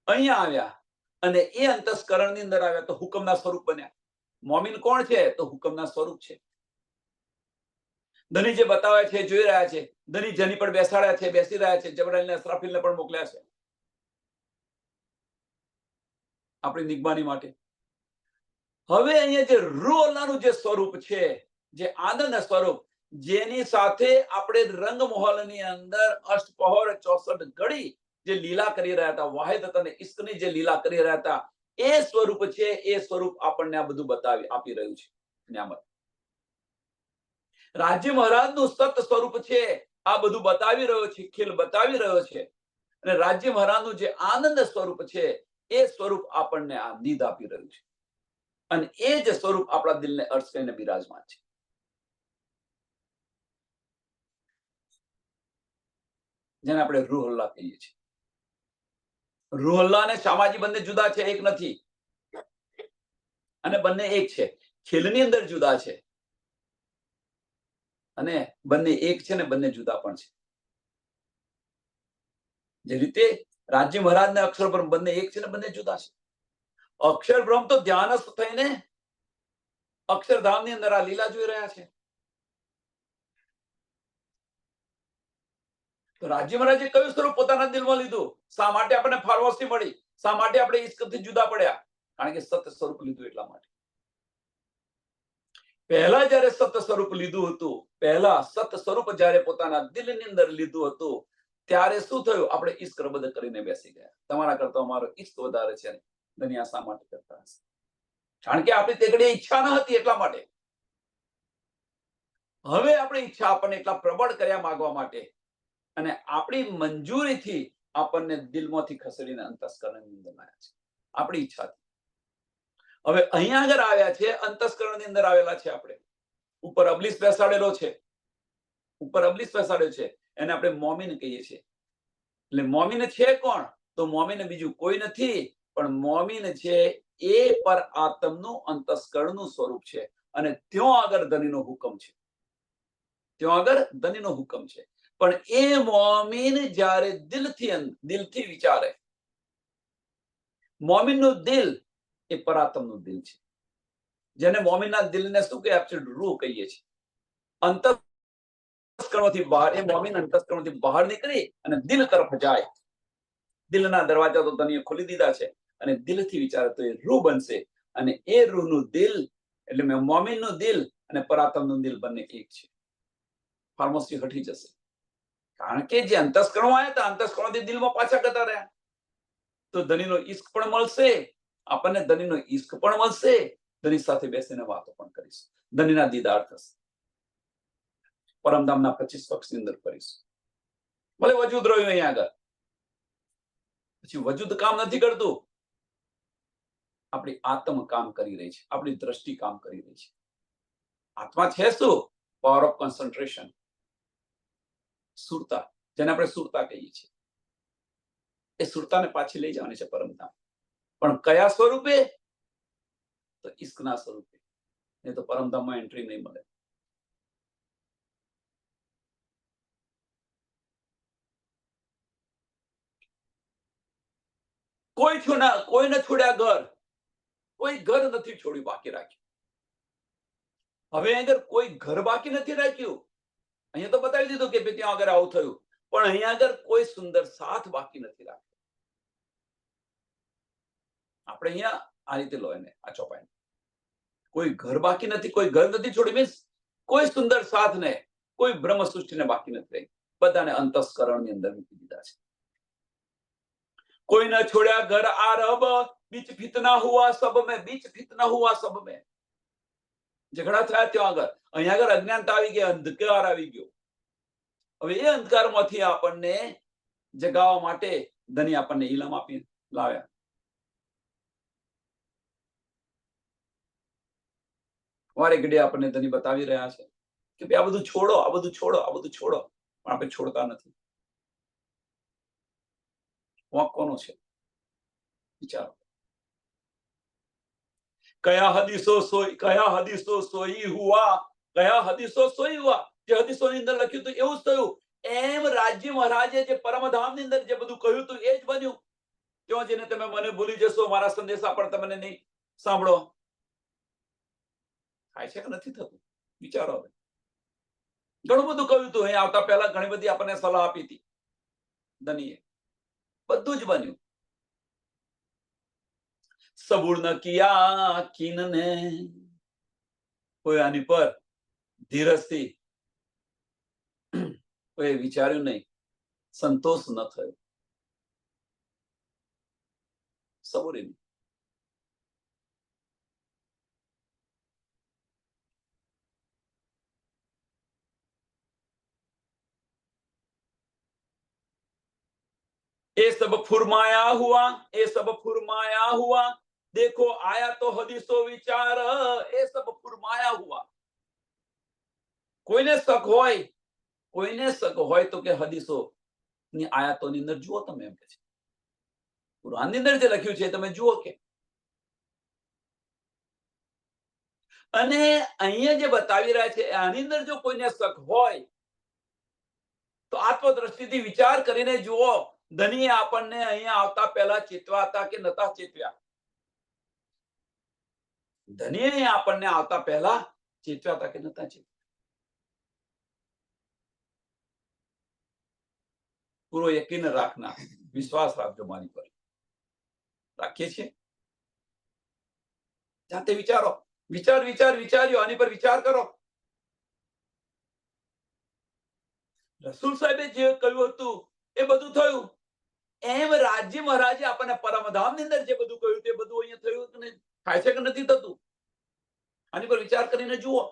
અહીંયા આવ્યા અને એ અંતસ્કરણની અંદર આવ્યા તો હુકમના સ્વરૂપ બન્યા. મોમીન કોણ છે? તો હુકમના સ્વરૂપ છે. ધની જે બતાવે છે, જોઈ રહ્યા છે, ધની જેની પર બેસાડ્યા છે, બેસી રહ્યા છે, જબરાઈલને અસરાફીલને પણ મોકલ્યા છે આપણી નિગમાની માટે. હવે અહીંયા જે રૂહ અલ્લાહનું જે સ્વરૂપ છે, જે આનંદ સ્વરૂપ, જેની સાથે આપણે રંગ મહોલની અંદર અષ્ટપહોર 64 ઘડી જે લીલા કરી રહ્યા હતા, વાહિદત અને ઇશ્કની જે લીલા કરી રહ્યા હતા, એ સ્વરૂપ છે. એ સ્વરૂપ આપણને આ બધું બતાવી આપી રહ્યું છે. નિયામત રાજ્ય મહારાજનું સત સ્વરૂપ છે, આ બધું બતાવી રહ્યો છે, ખેલ બતાવી રહ્યો છે. અને રાજ્ય મહારાજનું જે આનંદ સ્વરૂપ છે, એ સ્વરૂપ આપણને આ નિધ આપી રહ્યું છે. અને એ જ સ્વરૂપ આપણા દિલને અર્થ કરીને બિરાજમાન છે. જેને આપણે રૂહ અલ્લાહ કહીએ છીએ. રૂહ અલ્લાહ અને શામાજી બંને જુદા છે, એક નથી. અને બંને એક છે. ખેલની અંદર જુદા છે અને બંને એક છે ને બંને જુદા પણ છે. જે રીતે રાજ્ય મહારાજ ને અક્ષર બ્રહ્મ બંને એક છે ને બંને જુદા છે. અક્ષર બ્રહ્મ તો ધ્યાનસ્થ થઈને અક્ષરધામની અંદર આ લીલા જોઈ રહ્યા છે. તો રાજ્ય મહારાજે કયું સ્વરૂપ પોતાના દિલમાં લીધું? શા માટે આપણને ફાર્મસી મળી? શા માટે આપણે ઈશ્કથી જુદા પડ્યા? કારણ કે સત્ય સ્વરૂપ લીધું એટલા માટે. પહેલા જયારે સત્ય સ્વરૂપ લીધું હતું, પહેલા સત્ય સ્વરૂપ જયારે પોતાના દિલની અંદર લીધું હતું, ત્યારે શું થયું? આપણે ઈશ્ક રબદ કરીને બેસી ગયા. તમારા કરતા અમારો ઈશ્ક વધારે છે. દુનિયા શા માટે કરતા હશે? કારણ કે આપણી તેકડી ઈચ્છા ન હતી એટલા માટે. હવે આપણી ઈચ્છા આપણને એટલા પ્રબળ કર્યા માંગવા માટે, અને આપણી મંજૂરીથી આપણને દિલમાંથી ખસેડીને અંતસ્કરણની અંદર લાવ્યા છે, આપણી ઈચ્છાથી. હવે અહીંયા આગળ આવ્યા છે, અંતસ્કરણની અંદર આવેલા છે આપણે. ઉપર અબલીસ બેસાડેલો છે, ઉપર અબલીસ બેસાડ્યો છે, એને આપણે મોમીન કહીએ છીએ. એટલે મોમીન છે કોણ? તો મોમીન બીજું કોઈ નથી, પણ મોમીન છે એ પર આત્મનું અંતસ્કરણનું સ્વરૂપ છે. અને ત્યાં આગળ ધનીનો હુકમ છે, ત્યાં આગળ ધનીનો હુકમ છે. પણ એ મોમીન જ્યારે દિલથી વિચારે, મોમીનનું દિલ એ પરાત્મનું દિલ છે. જેને મોમીનના દિલને શું કહે? એબ્સોલ્યુટ રૂહ કહીએ છીએ. અંતસ્કરણોથી બહાર, એ મોમીન અંતસ્કરણોથી બહાર નીકળી અને દિલ તરફ જાય. દિલના દરવાજા તો ધણીએ ખોલી દીધા છે, અને દિલથી વિચારે તો એ રૂહ બનશે. અને એ રૂહનું દિલ એટલે મોમીનનું દિલ અને પરાત્મનું દિલ બંને એક છે. ફાર્મસી હટી જશે. કારણ કે જે અંતસ્કરણો આવ્યા હતા, અંતસ્કરણોથી દિલમાં પાછા જતા રહ્યા. તો ધનીનો ઈશ્ક પણ મળશે આપણને, ધનીનો ઈશ્ક પણ મળશે ધની સાથે બેસીને વાતો પણ કરીશું, ધનીના દીદાર થશે, પરમધામના 25 પક્ષની અંદર ફરીશું. ભલે વજૂદ રહ્યું અહીંયા આગળ, પછી વજૂદ કામ નથી કરતું, આપણી આત્મ કામ કરી રહી છે, આપણી દ્રષ્ટિ કામ કરી રહી છે. આત્મા છે શું? પાવર ઓફ કોન્સન્ટ્રેશન, સુરતા, જેને આપણે સુરતા કહીએ છીએ. એ સુરતાને પાછી લઈ જવાની છે પરમધામ. પણ કયા સ્વરૂપે? તો ઈશ્કના સ્વરૂપે. નહીં તો પરમધામમાં એન્ટ્રી નહીં મળે. કોઈને છોડ્યા ઘર, કોઈ ઘર નથી છોડ્યું, બાકી રાખ્યું. હવે આગળ કોઈ ઘર બાકી નથી રાખ્યું. અહીંયા તો બતાવી દીધું કે ત્યાં આગળ આવું થયું, પણ અહીંયા આગળ કોઈ સુંદર સાથ બાકી નથી રાખ્યો. આપણે અહીંયા આ રીતે લો એને, આ ચોપાઈ, કોઈ ઘર બાકી નથી, કોઈ ઘર નથી છોડ્યું, મીન્સ કોઈ સુંદર સાથ ને, કોઈ બ્રહ્મ સૃષ્ટિને બાકી નથી રહી, બધાને અંતસ્કરણની અંદર મૂકી દીધા છે. કોઈ ન છોડ્યા ઘર આરબ, બીચ ફિતના હુઆ સબ મેં, બીચ ફિતના હુઆ સબ મેં. ઝઘડા થયા ત્યાં આગળ, અહીંયા આગળ અજ્ઞાનતા આવી ગઈ, અંધકાર આવી ગયો. હવે એ અંધકારમાંથી આપણને જગાવવા માટે ધની આપણને ઇલમ આપી લાવ્યા. વારે ઘડીએ આપણને ધની બતાવી રહ્યા છે કે ભાઈ આ બધું છોડો, આ બધું છોડો, આ બધું છોડો, પણ આપણે છોડતા નથી. વાંક કોનો છે? વિચારો. કયા હદીસો સોઈ, કયા હદીસો સોઈ હુઆ, કયા હદીસો સોઈ હુઆ, જે હદીસોની અંદર લખ્યું હતું એવું જ થયું. એમ રાજ્ય મહારાજે જે પરમધામની અંદર જે બધું કહ્યું હતું એ જ બન્યું. ત્યાં જઈને તમે મને ભૂલી જશો, મારા સંદેશા પણ તમને નહીં સાંભળો. થાય છે કે નથી થતું? વિચારો. હવે ઘણું બધું કહ્યું હતું, અહીં આવતા પહેલા ઘણી બધી આપણને સલાહ આપી હતી ધનીએ, બધું જ બન્યું. સબૂર ન કિયા કિનને, કોઈ આની પર ધીરજથી કોઈ વિચાર્યું નહીં, સંતોષ ન થયો. સબૂરી નહીં. ये सब फुरमाया हुआ, ये सब फुरमाया हुआ, देखो आया तो हदीसो विचार, ये सब फुरमाया हुआ. કોઈને શક હોય, કોઈને શક હોય તો કે હદીસો ની આયાતોની અંદર જુઓ તમે, એમ કે છે કુરાનની અંદર જે લખ્યું છે તમે જુઓ કે. અને અહીંયા જે બતાવી રહ્યા છે આની અંદર જો કોઈને શક હોય તો આત્મદ્રષ્ટિથી વિચાર કરીને જુઓ. ધનીએ આપણને અહીંયા આવતા પહેલા ચેતવા હતા કે નતા ચેતવ્યા? ધનીએ આપણને આવતા પહેલા ચેતવ્યા હતા કે નતા ચેતવ્યા? પૂરો યકીન રાખના, વિશ્વાસ રાખજો મારી પર. રાખીએ છીએ? જાતે વિચારો, વિચાર્યો, આની પર વિચાર કરો. રસૂલ સાહેબે જે કહ્યું હતું એ બધું થયું. એમ રાજ્ય મહારાજે આપણને પરમધામની અંદર જે બધું કહ્યું તે બધું અહીંયા થયું કે નહીં? થાય છે કે નથી થતું? આની પર વિચાર કરીને જુઓ.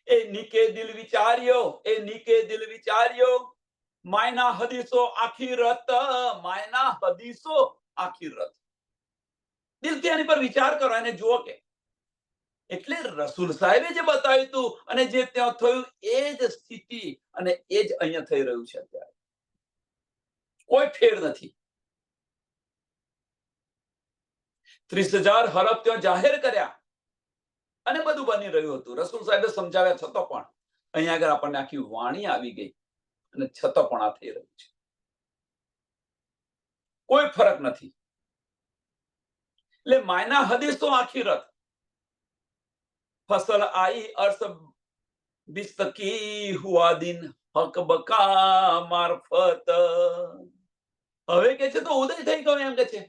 એ નીકે દિલ વિચાર્યો, એ નીકે દિલ વિચાર્યો, માયના હદીસો આખી રત, માયના હદીસો આખી રત. દિલથી આની પર વિચાર કરો અને જુઓ કે એટલે રસૂલ સાહેબે જે બતાવ્યું હતું અને જે ત્યાં થયું એ જ સ્થિતિ અને એ જ અહીંયા થઈ રહ્યું છે અત્યારે. કોઈ ફેર નથી. 30,000 હરફ ત્યાં જાહેર કર્યા અને બધું બની રહ્યું હતું. રસૂલ સાહેબે સમજાવ્યા છતાં પણ અહીંયા આગળ આપણને આખી વાણી આવી ગઈ અને છતાં પણ આ થઈ રહ્યું છે. કોઈ ફરક નથી. એટલે માયના હદીસો આખી રત, फसल आई अर्श बिस्तकी हुआ दिन हक बका मार्फत. હવે કે છે તો ઉદય થઈ ગયો, એમ કે છે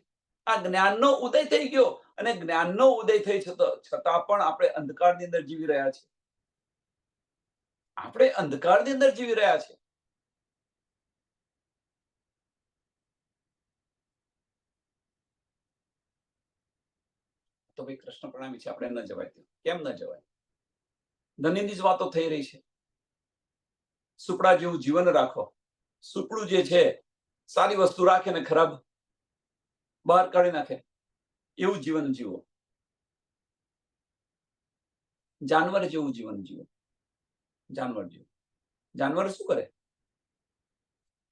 આ જ્ઞાનનો ઉદય થઈ ગયો. અને જ્ઞાનનો ઉદય થઈ છતાં પણ આપણે અંધકારની અંદર જીવી રહ્યા છીએ. આપણે અંધકારની અંદર જીવી રહ્યા છીએ. તો ભાઈ કૃષ્ણ પ્રણામી છે, આપણે ન જવાય. કેમ ન જવાય? ધનીની જ વાતો થઈ રહી છે. સુપડા જેવું જીવન રાખો. સુપડું જે છે સારી વસ્તુ રાખે ને ખરાબ બહાર કાઢી નાખે, એવું જીવન જીવો. જાનવર જેવું જીવન જીવો. જાનવર જેવું. જાનવર શું કરે?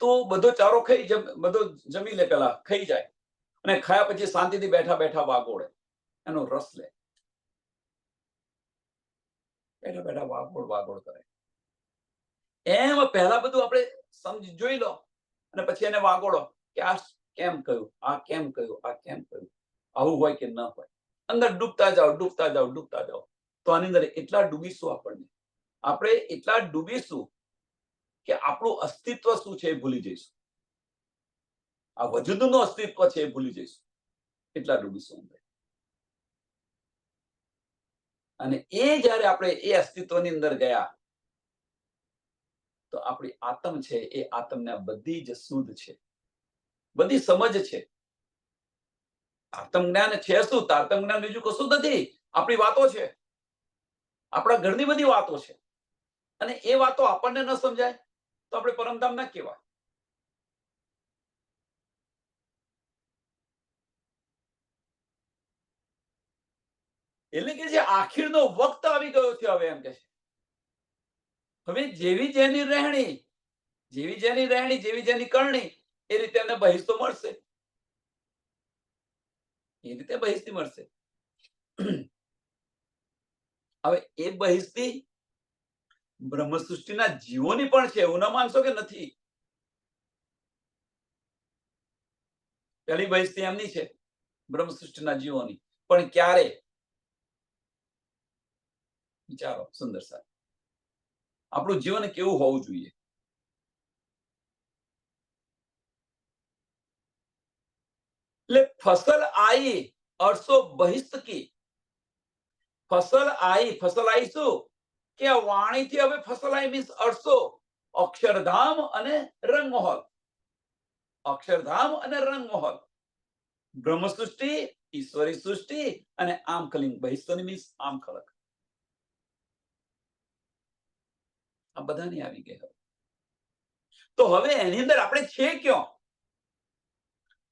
તો બધો ચારો બધો જમી લે, પેલા ખાઈ જાય, અને ખાયા પછી શાંતિથી બેઠા બેઠા વાગોળે, એનો રસ લે, બેઠા બેઠા વાગોળ કરે. એમ પહેલા બધું આપણે જોઈ લો, અને પછી એને વાગોળો કે આ કેમ કહ્યું, આ કેમ કહ્યું, આ કેમ કહ્યું. આવું હોય કે ન હોય, અંદર ડૂબતા જાઓ, ડૂબતા જાઓ, ડૂબતા જાઓ. તો આની અંદર એટલા ડૂબીશું, આપણે એટલા ડૂબીશું કે આપણું અસ્તિત્વ શું છે એ ભૂલી જઈશું. આ વજૂદનું અસ્તિત્વ છે એ ભૂલી જઈશું. એટલા ડૂબીશું અંદર. અને એ જયારે આપણે એ અસ્તિત્વની અંદર ગયા, તો આપણી આત્મ છે એ આત્મને બધી જ શુદ્ધ છે, બધી સમજ છે. આત્મ જ્ઞાન છે શું? આત્મ જ્ઞાન બીજું કશું નથી, આપણી વાતો છે, આપણા ઘરની બધી વાતો છે. અને એ વાતો આપણને ન સમજાય તો આપણે પરમધામ ના કહેવાય. એટલે કે જે આખીરનો વખત આવી ગયો છે હવે, એમ કે છે. હવે જેવી જેની રહેણી, જેવી જેની કરણી, એ રીતે એને બહિસ્તો મળશે, એ રીતે બહિસ્તી મળશે. હવે એ બહિસ્તી બ્રહ્મ સૃષ્ટિના જીવોની પણ છે, એવું ન માનશો કે નથી. પહેલી બહિસ્તી એમની છે, બ્રહ્મ સૃષ્ટિના જીવોની. પણ ક્યારે? વિચારો સુંદર સાહેબ, આપણું જીવન કેવું હોવું જોઈએ? એટલે ફસલ આઈ 800 બહિસ્ત કી. ફસલ આઈ શું કે વાણીથી હવે ફસલ આઈ મીન્સ 800 અક્ષરધામ અને રંગમહોલ. અક્ષરધામ અને રંગમહોલ, બ્રહ્મ સૃષ્ટિ, ઈશ્વરી સૃષ્ટિ અને આમ કલિંગ બહિસ્તોની મીન્સ આમ ખલક. આ બધાની આવી ગઈ. તો હવે એની અંદર આપણે છે ક્યાં?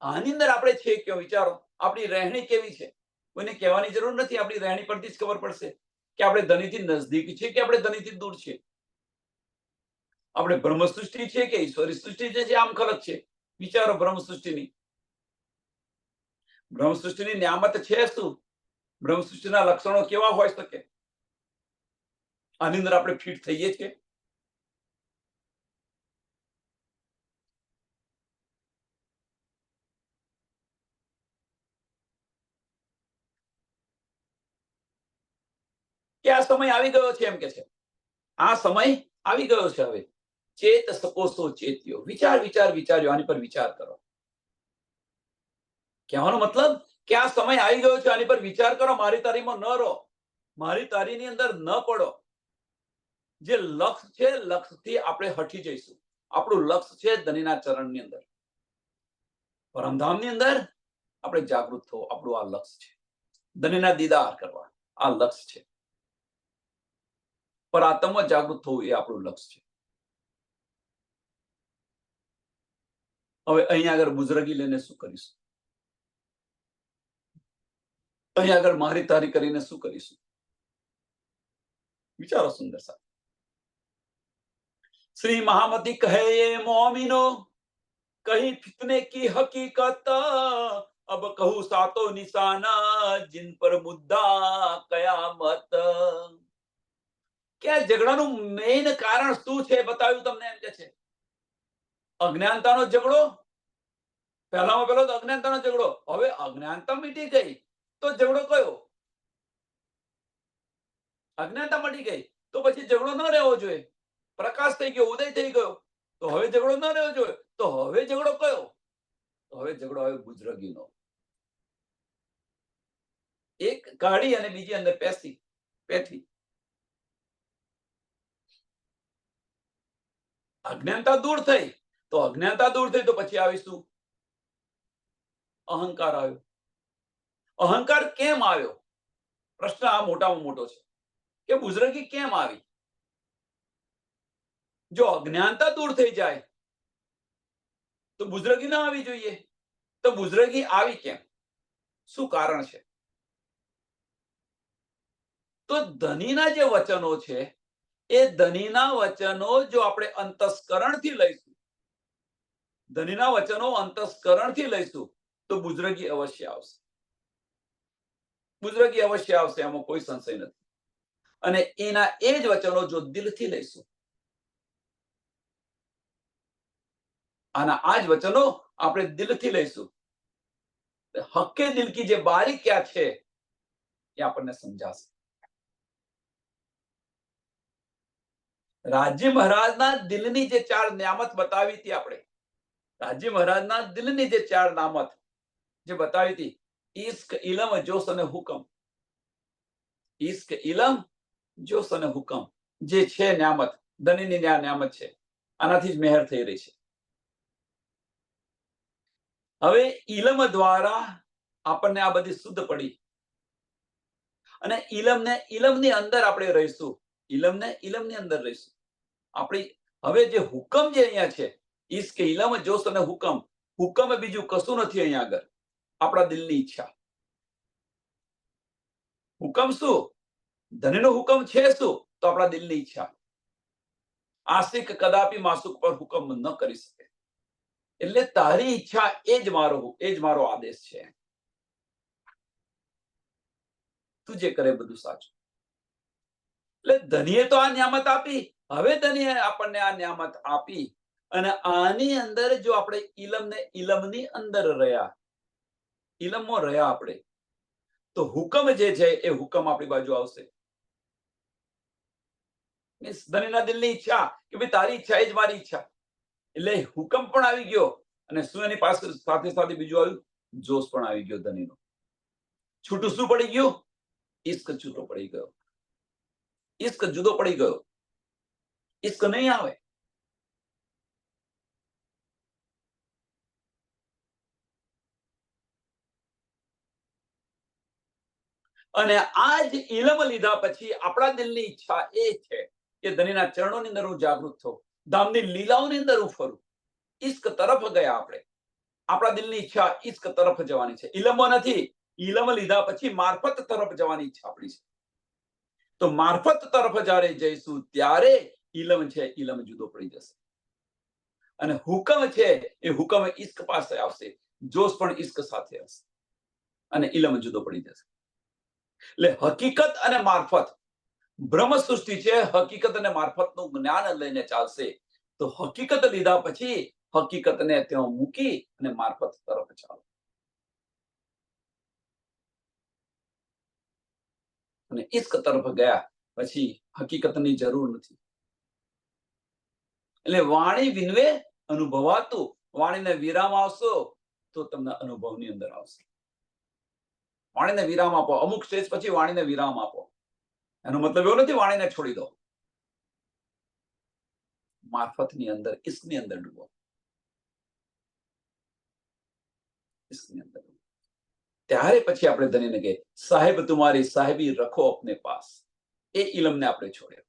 આની અંદર આપણે છે ક્યાં? વિચારો, આપણી રહેણી કેવી છે? કોઈને કહેવાની જરૂર નથી, આપણી રહેણી પરથી જ ખબર પડશે કે આપણે ધનીથી નજદીક છે કે આપણે ધનીથી દૂર છે. આપણે બ્રહ્મ સૃષ્ટિ છે કે ઈશ્વરી સૃષ્ટિ છે, આમ ખલક છે. વિચારો બ્રહ્મ સૃષ્ટિની નિયામત છે શું? બ્રહ્મ સૃષ્ટિના લક્ષણો કેવા હોઈ શકે? આની અંદર આપણે ફિટ થઈએ છીએ? કે આ સમય આવી ગયો છે, એમ કે છે. આ સમય આવી ગયો છે. હવે ચેત સકોસો ચેત્યો. વિચાર્યો, આની પર વિચાર કરો. કહેવાનો મતલબ કે આ સમય આવી ગયો છે, આની પર વિચાર કરો. મારી તારીમાં ન રહો, મારી તારીની અંદર ન પડો. જે લક્ષ છે, લક્ષથી આપણે હટી જઈશું. આપણું લક્ષ છે ધનીના ચરણની અંદર, પરમધામની અંદર આપણે જાગૃત થવું. આપણું આ લક્ષ છે. ધનીના દીદાર કરવા, આ લક્ષ છે. પર આત્મમાં જાગૃત થવું, એ આપણું લક્ષ છે. હવે અહીંયા આગળ બુઝરગી લઈને શું કરીશું? અહીંયા આગળ મારી તારી કરીને શું કરીશું? વિચારો સુંદર સાહેબ. श्री महामती कहे ये मोमिनो, कहीं फितने की हकीकत, अब कहूं सातो निशाना, जिन पर मुद्दा कयामत. કે ઝઘડાનું મેઇન કારણ શું છે બતાવ્યું તમને, એમ કે છે. અજ્ઞાનતાનો ઝઘડો, પહેલામાં પહેલો તો અજ્ઞાનતાનો ઝઘડો. હવે અજ્ઞાનતા મીટી ગઈ તો ઝઘડો કયો? અજ્ઞાનતા મટી ગઈ તો પછી ઝઘડો ન રહેવો જોઈએ. પ્રકાશ થઈ ગયો, ઉદય થઈ ગયો, તો હવે ઝઘડો ન રહેવો જોઈએ. તો હવે ઝઘડો કયો? તો હવે ઝઘડો આવ્યો બુઝરગીનો. એક કાઢી અને બીજી અંદર પેઠી. અજ્ઞાનતા દૂર થઈ તો પછી આવીશું અહંકાર આવ્યો. અહંકાર કેમ આવ્યો? પ્રશ્ન આ મોટામાં મોટો છે કે બુઝરગી કેમ આવી? જો અજ્ઞાનતા દૂર થઈ જાય તો બુઝરગી ના આવી જોઈએ. તો બુઝરગી આવી કેમ? શું કારણ છે? તો ધનીના જે વચનો છે એ ધનીના વચનો જો આપણે અંતસ્કરણથી લઈશું, ધનીના વચનો અંતસ્કરણથી લઈશું તો બુઝરગી અવશ્ય આવશે. બુઝરગી અવશ્ય આવશે, એમાં કોઈ સંશય નથી. અને એના એ જ વચનો જો દિલથી લઈશું, આના આ જ વચનો આપણે દિલથી લઈશું, હક્કે દિલ કી જે બારીક્યા છે એ આપણને સમજાશે. રાજી મહારાજના દિલની જે 4 ન્યામત બતાવી હતી આપણે, રાજી મહારાજના દિલની જે 4 નામત જે બતાવી હતી, ઈશ્ક, ઇલમ, જોશ અને હુકમ. ઈશ્ક, ઇલમ, જોશ અને હુકમ જે છે ન્યામત, ધનીની ન્યામત છે, આનાથી જ મહેર થઈ રહી છે. હવે ઇલમ દ્વારા આપણને આ બધી શુદ્ધ પડી અને ઇલમની અંદર આપણે રહીશું, ઇલમની અંદર રહીશું. આપણી હવે જે હુકમ જે અહીંયા છે, ઈશ્ક, ઇલમ, જોશ અને હુકમ, હુકમ બીજું કશું નથી અહીંયા આગળ, આપણા દિલની ઈચ્છા. હુકમ શું? ધનીનો હુકમ છે શું? તો આપણા દિલની ઈચ્છા. આશિક કદાપી માસુક પર હુકમ ન કરી શકે. એટલે તારી ઈચ્છા એ જ મારો આદેશ છે. તું જે કરે બધું સાચું. એટલે ધનીએ તો આ ન્યામત આપી. હવે ધનીએ આપણને આ ન્યામત આપી અને આની અંદર જો આપણે ઇલમની અંદર રહ્યા, ઇલમમાં રહ્યા આપણે, તો હુકમ જે છે એ હુકમ આપણી બાજુ આવશે. ધનીના દિલની ઈચ્છા કે ભાઈ તારી ઈચ્છા એ જ મારી ઈચ્છા. એટલે હુકમ પણ આવી ગયો અને શું એની પાસે સાથે સાથે બીજું આવ્યું? જોશ પણ આવી ગયો ધનીનો. છૂટું શું પડી ગયું? ઈશ્ક છૂટો પડી ગયો. ઈશ્ક જુદો પડી ગયો. ઈશ્ક નહીં આવે. અને આ જ ઇલમ લીધા પછી આપણા દિલની ઈચ્છા એ છે કે ધનીના ચરણોની અંદર હું જાગૃત થઉં, ધામની લીલાઓની અંદર હું ફરું. ઈશ્ક તરફ ગયા આપણે. આપણા દિલની ઈચ્છા ઈશ્ક તરફ જવાની છે, ઇલમમાં નથી. ઇલમ લીધા પછી મારફત તરફ જવાની ઈચ્છા આપણી છે. તો મારફત તરફ જ્યારે જઈશું ત્યારે ઇલમ છે, ઇલમ જુદો પડી જશે. અને હુકમ છે એ હુકમ ઈશ્ક પાસે આવશે, જોશ પણ ઈશ્ક સાથે હશે અને ઇલમ જુદો પડી જશે. એટલે હકીકત અને મારફત, બ્રહ્મ સૃષ્ટિ છે, હકીકત અને મારફતનું જ્ઞાન લઈને ચાલશે. તો હકીકત લીધા પછી હકીકતને ત્યાં મૂકી અને મારફત તરફ ચાલો. અને ઈશ્ક તરફ ગયા પછી હકીકતની જરૂર નથી. એટલે વાણી વિનવે અનુભવાતું, વાણીને વિરામ આવશો તો તમને અનુભવની અંદર આવશે. વાણીને વિરામ આપો. અમુક સ્ટેજ પછી વાણીને વિરામ આપો. એનો મતલબ એવો નથી વાણીને છોડી દો. મારફતની અંદર, ઈશ્કની અંદર ડૂબો. ઈશ્કની અંદર ત્યારે પછી આપણે ધનીને કહે, સાહેબ તુમારી સાહેબી રખો અપને પાસ. એ ઇલમને આપણે છોડ્યો.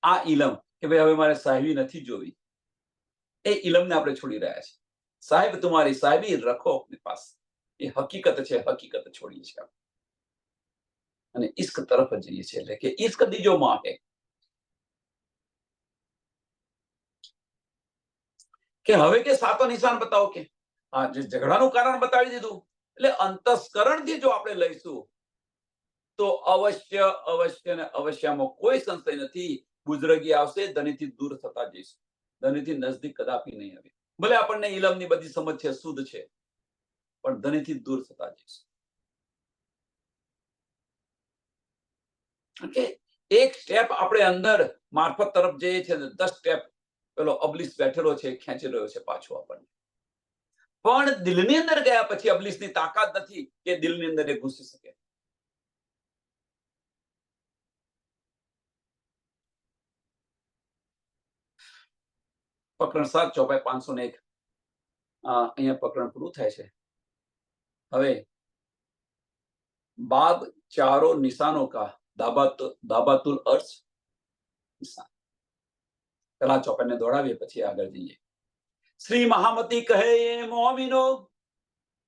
આ ઇલમ કે ભાઈ હવે મારે સાહેબી નથી જોવી, એ ઇલમને આપણે છોડી રહ્યા છીએ. સાહેબ તુમારી સાહેબી રખો અપને પાસ. એ હકીકત છે, હકીકત છોડીએ છીએ અને ઈશ્ક તરફ જઈએ છીએ. એટલે કે ઈશ્ક દીજો માં હે કે હવે કે સાતો નિશાન બતાવો. કે આ જે ઝઘડાનું કારણ બતાવી દીધું. એટલે અંતસ્કરણથી જો આપણે લઈશું તો અવશ્ય અવશ્ય ને અવશ્યમાં કોઈ સંશય નથી, બુઝરગી આવશે. ધનીથી દૂર થતા જઈશું, ધનીથી નજદીક કદાપી નહીં આવે. ભલે આપણને ઇલમની બધી સમજ છે, શુદ્ધ છે, પણ ધનીથી દૂર થતા જઈશું. કે એક સ્ટેપ આપણે અંદર મારફત તરફ જઈએ છીએ, 10 સ્ટેપ પેલો અબલીસ બેઠેલો છે, ખેંચી રહ્યો છે પાછો આપણને. પણ દિલની અંદર ગયા પછી અબલીસની તાકાત નથી કે દિલની અંદર એ ઘૂસી શકે. પ્રકરણ 7 ચોપાઈ 501 અહીંયા પ્રકરણ પૂરું થાય છે. હવે बाब चारों निशानों का दाबातुल अर्श निशान. પેલા ચોપનને દોડાવીએ પછી આગળ જઈએ. श्री महामती कहे ये मोमिनो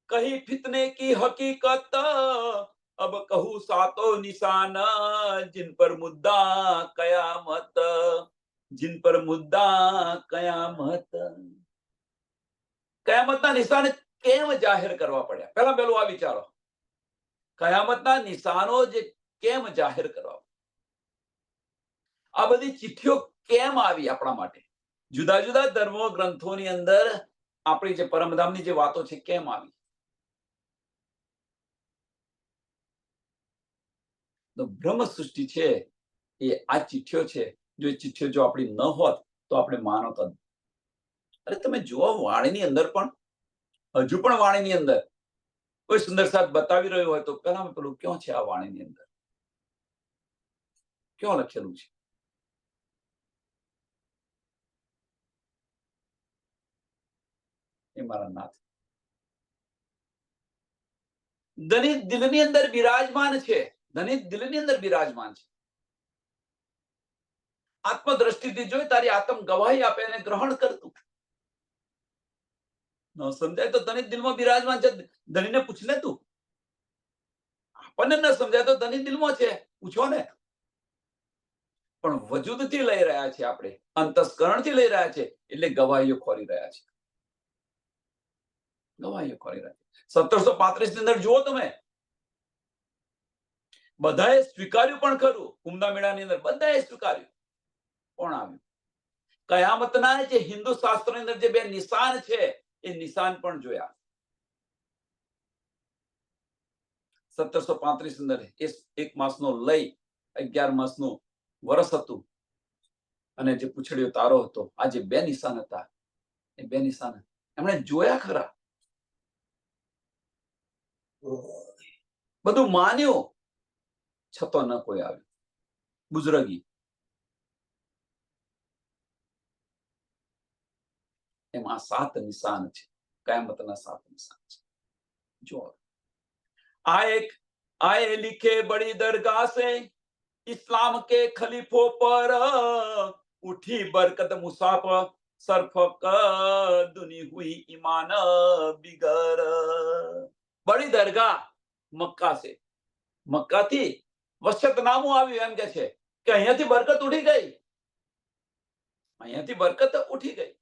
कही फितने की हकीकत अब कहूँ सातों निशान जिन पर मुद्दा कयामत जिन पर मुद्दा कयामत. કયામતના નિશાન કેમ જાહેર કરવા પડ્યા? પહેલા પેલું આ વિચારો. કયામતના નિશાનો જે કેમ જાહેર કરવા? આ બધી ચિઠ્ઠીઓ કેમ આવી આપણા માટે? જુદા જુદા ધર્મો ગ્રંથોની અંદર આપણી જે પરમધામની જે વાતો છે કેમ આવી? તો બ્રહ્મ સૃષ્ટિ છે એ આ ચિઠ્ઠીઓ છે. જો એ ચિઠ્ઠીઓ જો આપણી ન હોત તો આપણે માનતા. અરે તમે જુઓ વાણીની અંદર પણ હજુ પણ વાણીની અંદર કોઈ સુંદર સાથ બતાવી રહ્યો હોય તો પેલા પેલું ક્યાં છે? આ વાણીની અંદર ક્યાં લખેલું છે? એ મારા નાથ ધનિક દિલની અંદર બિરાજમાન છે. ધનિક દિલની અંદર બિરાજમાન છે. આત્મદ્રષ્ટિથી જોઈ તારી આત્મ ગવાહી આપે અને ગ્રહણ કરતું. ન સમજાય તો ધનિક દિલમાં બિરાજમાન છે. ધનીને પૂછ લે તું. આપણને ન સમજાય તો ધનિક દિલમાં છે, પૂછો ને. પણ વજૂદથી લઈ રહ્યા છે આપણે, અંતસ્કરણથી લઈ રહ્યા છે એટલે ગવાહીઓ ખોરી રહ્યા છે. ગવાહીઓ ખોરી રહ્યા છે. 1735 ની અંદર જુઓ તમે, બધાએ સ્વીકાર્યું પણ ખરું. કુંભના મેળાની અંદર બધાએ સ્વીકાર્યું. કોણ આવ્યું? કયામતના જે હિન્દુ શાસ્ત્રની અંદર જે બે નિશાન છે એ નિશાન પણ જોયા. 1735 અંદર એક માસનો લઈ 11 માસનું વર્ષ હતું અને જે પૂછડીયો તારો હતો. આ જે બે નિશાન હતા એ બે નિશાન એમણે જોયા ખરા. બધું માન્યું છતાં ન કોઈ આવ્યું. બુઝરગી. એમાં 7 નિશાન છે. કયામતના 7 નિશાન છે. જો आए लिखे बड़ी दरगाह से इस्लाम के खलीफों पर उठी बरकत मुसाफ सरफक दुनी हुई ईमान बिगर. बड़ी दरगाह મક્કા છે. મક્કાથી વસતનામું આવ્યું એમ કે છે કે અહીંયાથી બરકત ઉઠી ગઈ. અહીંયાથી બરકત ઉઠી ગઈ.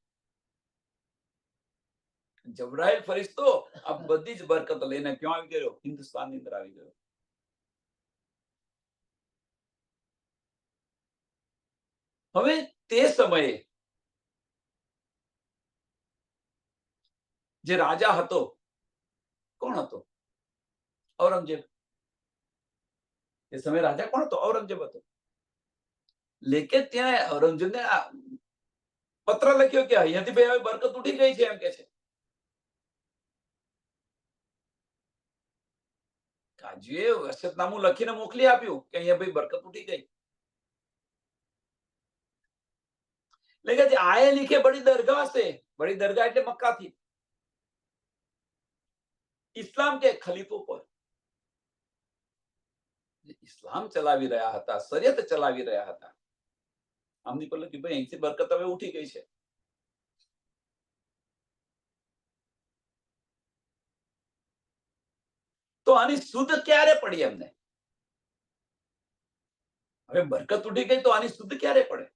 જબરાઈલ ફરિશ્તો આ બધી જ બરકત લઈને ક્યાં આવી ગયો? હિન્દુસ્તાનની અંદર આવી ગયો. હવે તે સમયે જે રાજા હતો કોણ હતો? ઔરંગઝેબ. એ સમયે રાજા કોણ હતો? ઔરંગઝેબ હતો. લેકે ત્યાં ઔરંગઝેબને પત્ર લખ્યો કે અહીંયાથી ભાઈ હવે બરકત ઉઠી ગઈ છે એમ કે છે. કાજીએ વસિયતનામું લખીને મોકલી આપ્યું કે અહીંયા ભાઈ બરકત ઉઠી ગઈ. लेकिन आए लिखे बड़ी दरगाह से, बड़ी दरगाह એટલે મક્કાથી, ઇસ્લામ કે ખલીફો પર ઇસ્લામ ચલાવી રહ્યા હતા, શરિયત ચલાવી રહ્યા હતા. આમની પર કે ભાઈ અહીંથી બરકત હવે ઉઠી ગઈ છે. તો આની સુધ ક્યારે પડી એમને? હવે બરકત ઉઠી ગઈ તો આની સુધ ક્યારે પડે?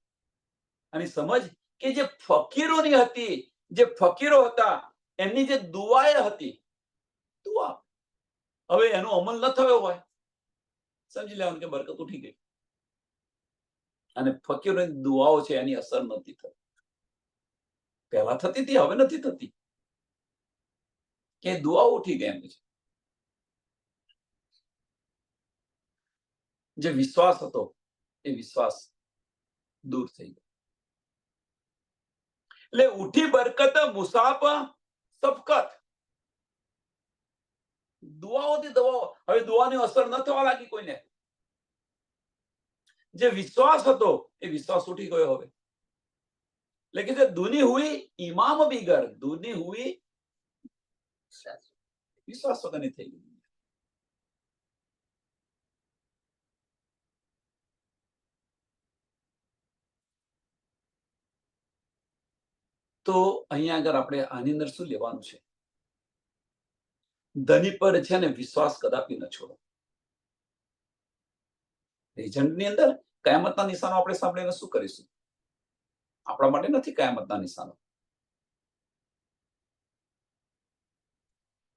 આની સમજ કે જે ફકીરોની હતી, જે ફકીરો હતા એમની જે દુઆએ હતી, દુઆ હવે એનો અમલ ન થયો હોય, સમજી લેવાનું કે બરકત ઉઠી ગઈ. અને ફકીરોની દુઆઓ છે એની અસર નથી થતી. પહેલા થતી હતી, હવે નથી થતી. કે દુઆઓ ઉઠી ગઈ એમ છે. જે વિશ્વાસ હતો એ વિશ્વાસ દૂર થઈ ગયો. એટલે ઉઠી બરકત મુસાફ સબકત. દુઆઓથી દવાઓ, હવે દુઆની અસર ન થવા લાગી કોઈને. જે વિશ્વાસ હતો એ વિશ્વાસ ઉઠી ગયો હવે. लेकिन दुनी हुई इमाम बिगर, दुनी हुई विश्वास वगैरह થઈ ગઈ. તો અહીંયા આગળ આપણે આની અંદર શું લેવાનું છે? ધની પર છે ને વિશ્વાસ કદાપી ન છોડો. એજન્ટની અંદર કયામતના નિશાનો આપણે સાંભળીને શું કરીશું? આપણા માટે નથી કયામતના નિશાનો.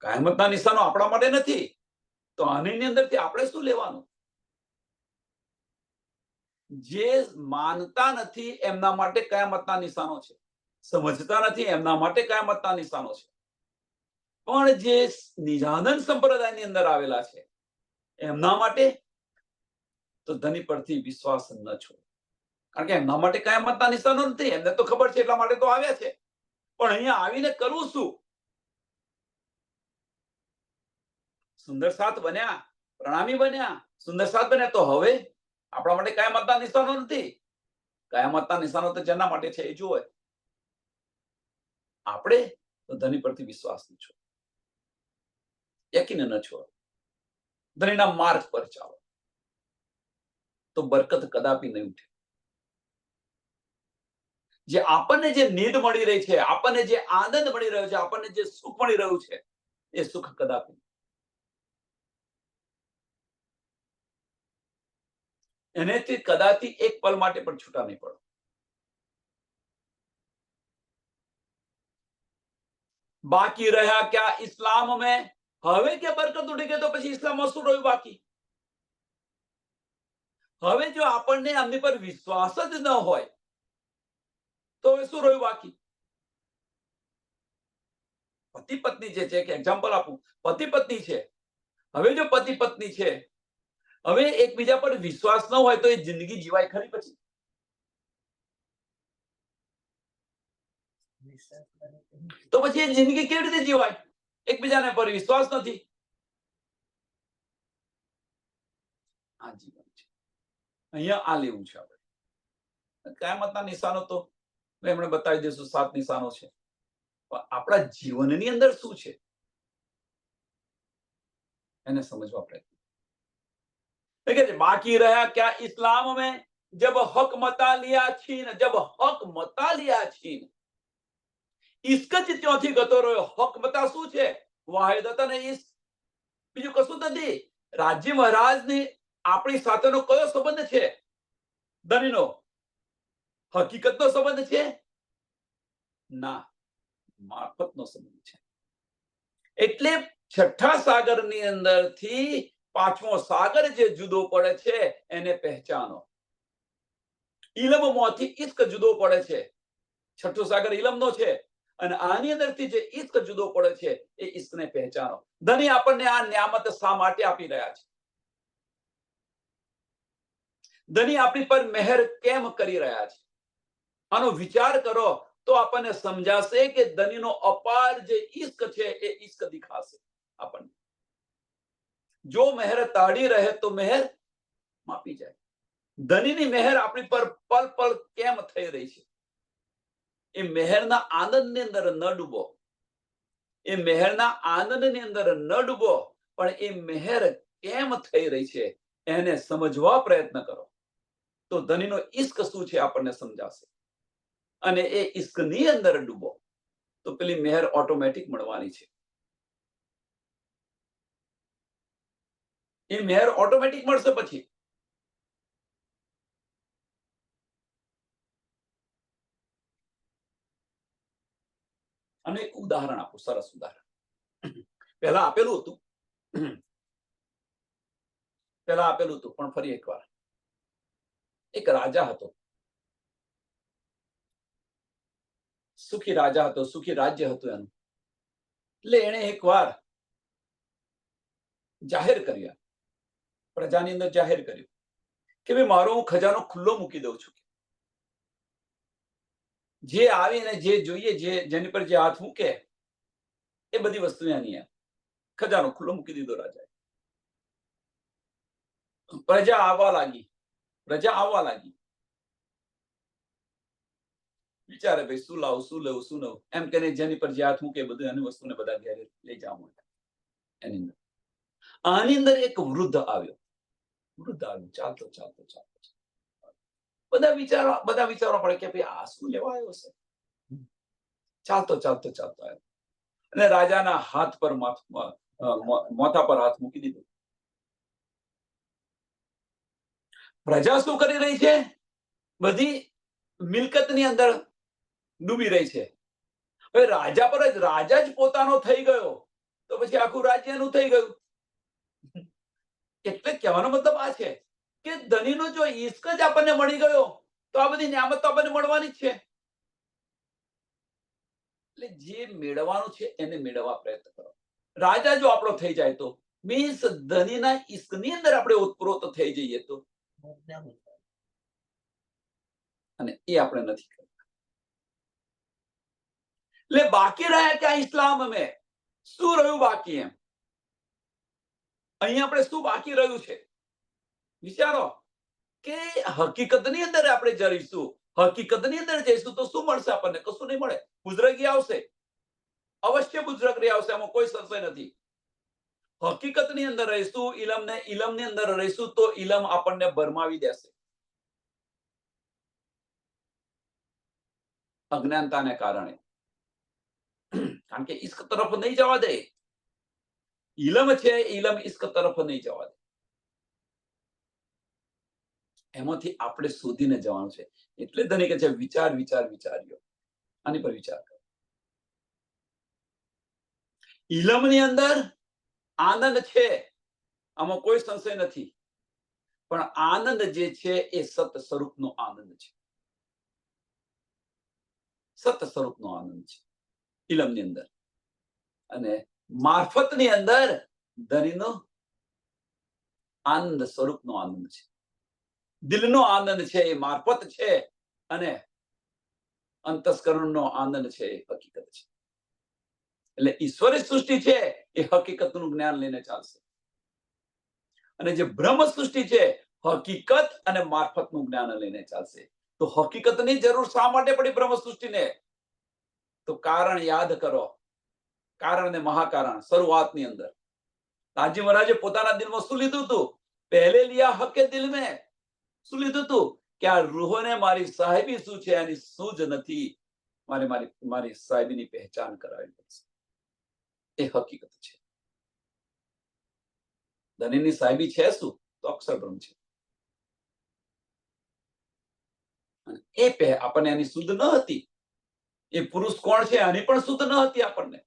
કયામતના નિશાનો આપણા માટે નથી. તો આની અંદરથી આપણે શું લેવાનું? જે માનતા નથી એમના માટે કયામતના નિશાનો છે. સમજતા નથી એમના માટે કયામતના નિશાનો છે. પણ જે નિરાનંદ સંપ્રદાયની અંદર આવેલા છે એમના માટે તો ધની પરથી વિશ્વાસ ન છોડો. કારણ કે એમના માટે કયામતના નિશાનો નથી. એમને તો ખબર છે એટલા માટે તો આવ્યા છે. પણ અહીંયા આવીને કરવું શું? સુંદર સાથ બન્યા, પ્રણામી બન્યા, સુંદર સાથ બન્યા, તો હવે આપણા માટે કયામતના નિશાનો નથી. કયામતના નિશાનો તો જેના માટે છે એ જુએ. આપણે તો ધની પરથી વિશ્વાસ ન છોડો, યકીન ન છોડો, ધનીના માર્ગ પર ચાલો, તો બરકત કદાપી નહીં ઉઠે. જે આપણને જે નીંદ મળી રહી છે, આપણને જે આનંદ મળી રહ્યો છે, આપણને જે સુખ મળી રહ્યું છે, એ સુખ કદાપી એનેથી કદાપી એક પલ માટે પણ છૂટા નહીં પડો. બાકી રહ્યા ક્યાં ઇસ્લામ મેં? હવે કે બરકત ઉઠી ગઈ તો પછી ઇસ્લામમાં શું રહ્યું બાકી? હવે જો આપણને આમની પર વિશ્વાસ જ ન હોય તો હવે શું રહ્યું બાકી? પતિ પત્ની જે છે, કે એક્ઝામ્પલ આપું, પતિ પત્ની છે. હવે જો પતિ પત્ની છે, હવે એકબીજા પર વિશ્વાસ ન હોય તો એ જિંદગી જીવાય ખરી? પછી તો પછી એ જિંદગી કેવી રીતે જીવાય? એકબીજાને પર વિશ્વાસ નથી. આ જીવન છે. અહીંયા આ લેવું છે આપણે. કયામતના નિશાનો તો એમણે બતાવી દઈશું, 7 નિશાનો છે. પણ આપણા જીવનની અંદર શું છે એને સમજવા પ્રયત્ન. बाकी रहा क्या इस्लाम में? जब हक मता लिया छीन, जब हक मता लिया छीन, ઇશ્ક જ ત્યાંથી ગતો રહ્યો. હક મતા શું છે? વાહિદતન ઇશ્ક, બીજું કશું નથી. રાજ્ય મહારાજની આપણી સાથેનો કયો સંબંધ છે? ધનીનો હકીકતનો સંબંધ છે? ના, મારફતનો સંબંધ છે. એટલે છઠ્ઠા સાગરની અંદરથી 5મો સાગર જે જુદો પડે છે એને પહેચાનો. ઇલમમાંથી ઇશ્ક જુદો પડે છે. છઠ્ઠો સાગર ઇલમનો છે અને આની અંદરથી જે ઇશ્ક જુદો પડે છે એ ઇશ્કને પહેચાનો. ધની આપણને આ નિયામત શા માટે આપી રહ્યા છે? ધની આપણી પર મહેર કેમ કરી રહ્યા છે? આનો વિચાર કરો તો આપણને સમજાશે કે ધનીનો અપાર જે ઇશ્ક છે એ ઇશ્ક દિખાશે આપણને. જો મહેર તાળી રહે તો મહેર માપી જાય. ધનીની મહેર આપણી પર પલ પલ કેમ થઈ રહી છે? એ મહેરના આનંદની અંદર ન ડૂબો. એ મહેરના આનંદની અંદર ન ડૂબો, પણ એ મહેર કેમ થઈ રહી છે એને સમજવા પ્રયત્ન કરો તો ધનીનો ઇશ્ક શું છે આપણને સમજાશે. અને એ ઇશ્કની અંદર ડૂબો તો પેલી મહેર ઓટોમેટિક મળવાની છે. એ મહેર ઓટોમેટિક મળશે. પછી અને એક ઉદાહરણ આપું, સરસ ઉદાહરણ. પહેલા આપેલું હતું પણ ફરી એકવાર. એક રાજા હતો, સુખી રાજા હતો, સુખી રાજ્ય હતું એનું. એટલે એને એકવાર જાહેર કર્યા, પ્રજાની અંદર જાહેર કર્યું કે ભાઈ મારો હું ખજાનો ખુલ્લો મૂકી દઉં છું. જે આવીને જે જોઈએ, જેની પર જે હાથ મૂકે એ બધી વસ્તુ એની. ખજાનો ખુલ્લો મૂકી દીધો રાજાએ. પ્રજા આવવા લાગી. વિચારે ભાઈ શું લાવું, શું લેવું, શું લેવું, એમ કરીને જેની પર જે હાથ મૂકે બધું એની વસ્તુને બધા ઘેરે લઈ જવા માટે. એની અંદર આની અંદર એક વૃદ્ધ આવ્યો. ચાલતો બધા વિચારવા પડે કે ભાઈ આ શું લેવા આવ્યો છે? ચાલતો ચાલતો ચાલતો આવ્યો અને રાજાના હાથ પર મોથા પર હાથ મૂકી દીધો. પ્રજા શું કરી રહી છે? બધી મિલકતની અંદર ડૂબી રહી છે. હવે રાજા પર જ રાજા જ પોતાનો થઈ ગયો તો પછી આખું રાજ્ય એનું થઈ ગયું. એટલે કહેવાનો મતલબ આ છે કે ધનીનો જો ઈશ્ક જ આપણને મળી ગયો તો આ બધી નિયામત તો આપણને મળવાની જ છે. એટલે જે મેળવવાનું છે એને મેળવવા પ્રયત્ન કરો. રાજા જો આપણો થઈ જાય તો મીન્સ ધનીના ઈશ્કની અંદર આપણે ઓતપ્રોત થઈ જઈએ તો, અને એ આપણે નથી કરતા. એટલે બાકી રહ્યા ક્યાં ઇસ્લામ में શું રહ્યું બાકી? એમ અહીં આપણે શું બાકી રહ્યું છે વિચારો કે હકીકતની અંદર આપણે જઈશું, હકીકતની અંદર જઈશું તો શું મળશે આપણને? કશું નહીં મળે. બુઝરગી આવશે, અવશ્ય બુઝરગી આવશે, એમાં કોઈ સંશય નથી. હકીકતની અંદર રહીશું, ઇલમની અંદર રહીશું તો ઇલમ આપણને ભરમાવી દેશે. અજ્ઞાનતાને કારણે, કારણ કે ઇશ્ક તરફ નહીં જવા દે. ઇલમ છે, ઇલમ ઇશ્ક તરફ નહીં જવા દે. એમાંથી આપણે શોધીને જવાનું છે. એટલે ધની કે છે વિચાર વિચાર વિચાર્યો, આની પર વિચાર કરો. ઇલમની અંદર આનંદ છે, આમાં કોઈ સંશય નથી, પણ આનંદ જે છે એ સત સ્વરૂપનો આનંદ છે. સત સ્વરૂપનો આનંદ છે ઇલમની અંદર. અને મારફતની અંદર ધનીનો આનંદ સ્વરૂપનો આનંદ છે, દિલનો આનંદ છે એ મારફત છે, અને અંતસ્કરણનો આનંદ છે એ હકીકત છે. એટલે ઈશ્વરી સૃષ્ટિ છે એ હકીકતનું જ્ઞાન લઈને ચાલશે, અને જે બ્રહ્મ સૃષ્ટિ છે હકીકત અને મારફતનું જ્ઞાન લઈને ચાલશે. તો હકીકતની જરૂર શા માટે પડી બ્રહ્મ સૃષ્ટિને? તો કારણ યાદ કરો, કારણ ને મહાકારણ. શરૂઆતની અંદર રાજી મહારાજે પોતાના દિલમાં શું લીધું હતું? પહેલે લિયા હકે દિલ મેં શું લીધું હતું? કે આ રૂહોને મારી સાહેબી શું છે એની શું જ નથી, મારી સાહેબીની પહેચાન કરાવી પડશે. એ હકીકત છે. ધનીની સાહેબી છે શું? તો અક્ષર બ્રહ્મ છે. એ આપણને એની શુદ્ધ ન હતી. એ પુરુષ કોણ છે આની પણ શુદ્ધ ન હતી. આપણને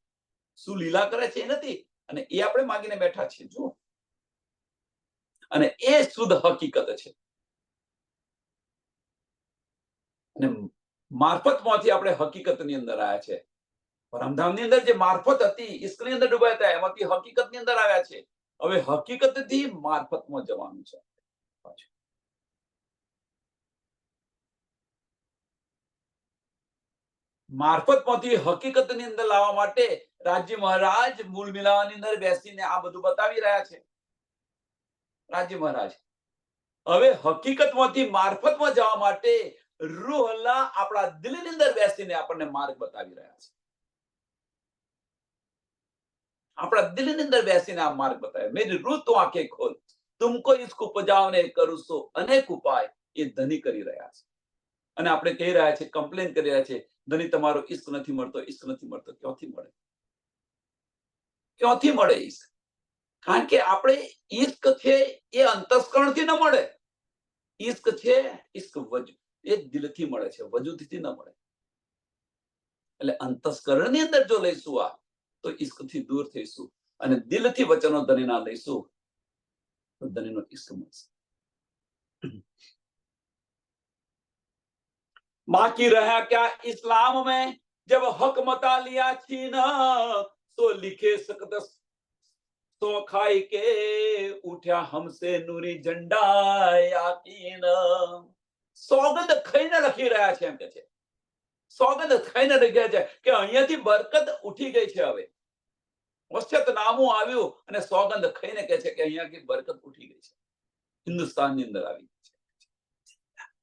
શું લીલા કરે છે એ નથી, અને એ આપણે માગીને બેઠા છીએ. જુઓ, અને એ શુદ્ધ હકીકત છે. અને મારફતમાંથી આપણે હકીકતની અંદર આવ્યા છે. પરમધામની અંદર જે મારફત હતી, ઈશ્કની અંદર ડૂબાયા હતા, એમાંથી હકીકતની અંદર આવ્યા છે. હવે હકીકતથી મારફતમાં જવાનું છે. મારફતમાંથી હકીકતની અંદર લાવવા માટે રાજ્ય મહારાજ મૂળ મિલાવાની અંદર બેસીને આ બધું બતાવી રહ્યા છે. રાજ્ય મહારાજ હવે હકીકતમાંથી મારફતમાં જવા માટે રૂહ અલ્લાહ આપણા દિલની અંદર બેસીને આપણને માર્ગ બતાવી રહ્યા છે. આપણા દિલની અંદર બેસીને આ માર્ગ બતાવે. મેરી રૂહ તો આંખે ખોલ, તુમકો ઇસકો પજાવને કરું સો અનેક ઉપાય. એ ધની કરી રહ્યા છે, અને આપણે કહી રહ્યા છે, કમ્પ્લેન કરી રહ્યા છે, ધની તમારો ઈશ્ક નથી મળતો, ઈશ્ક નથી મળતો. ક્યાંથી મળે? ક્યાંથી મળે ઈશ્ક? કારણ કે આપણે ઈશ્ક છે એ અંતસ્કરણથી ન મળે. ઈશ્ક છે, ઈશ્ક એ દિલથી મળે છે, વજૂદથી ન મળે. એટલે અંતસ્કરણની અંદર જો લઈશું આ, તો ઈશ્કથી દૂર થઈશું, અને દિલથી વચનો ધનીના લઈશું તો ધનીનો ઈશ્ક મળશે. बाकी रहा क्या इस्लाम में जब हक मता लिया छीन, तो लिखे सकत तो खाई के उठ्या हमसे नूरी झंडा याकीन. સોગંદ ખાઈને લખી રહ્યા છે, એમ કે છે સોગંદ ખાઈને લખ્યા છે કે અહીંયાથી બરકત ઉઠી ગઈ છે. હવે વસ્યત નામું આવ્યું અને સોગંદ ખાઈને કે છે કે અહીંયાથી બરકત ઉઠી ગઈ છે, હિન્દુસ્તાનની અંદર આવી ગઈ છે.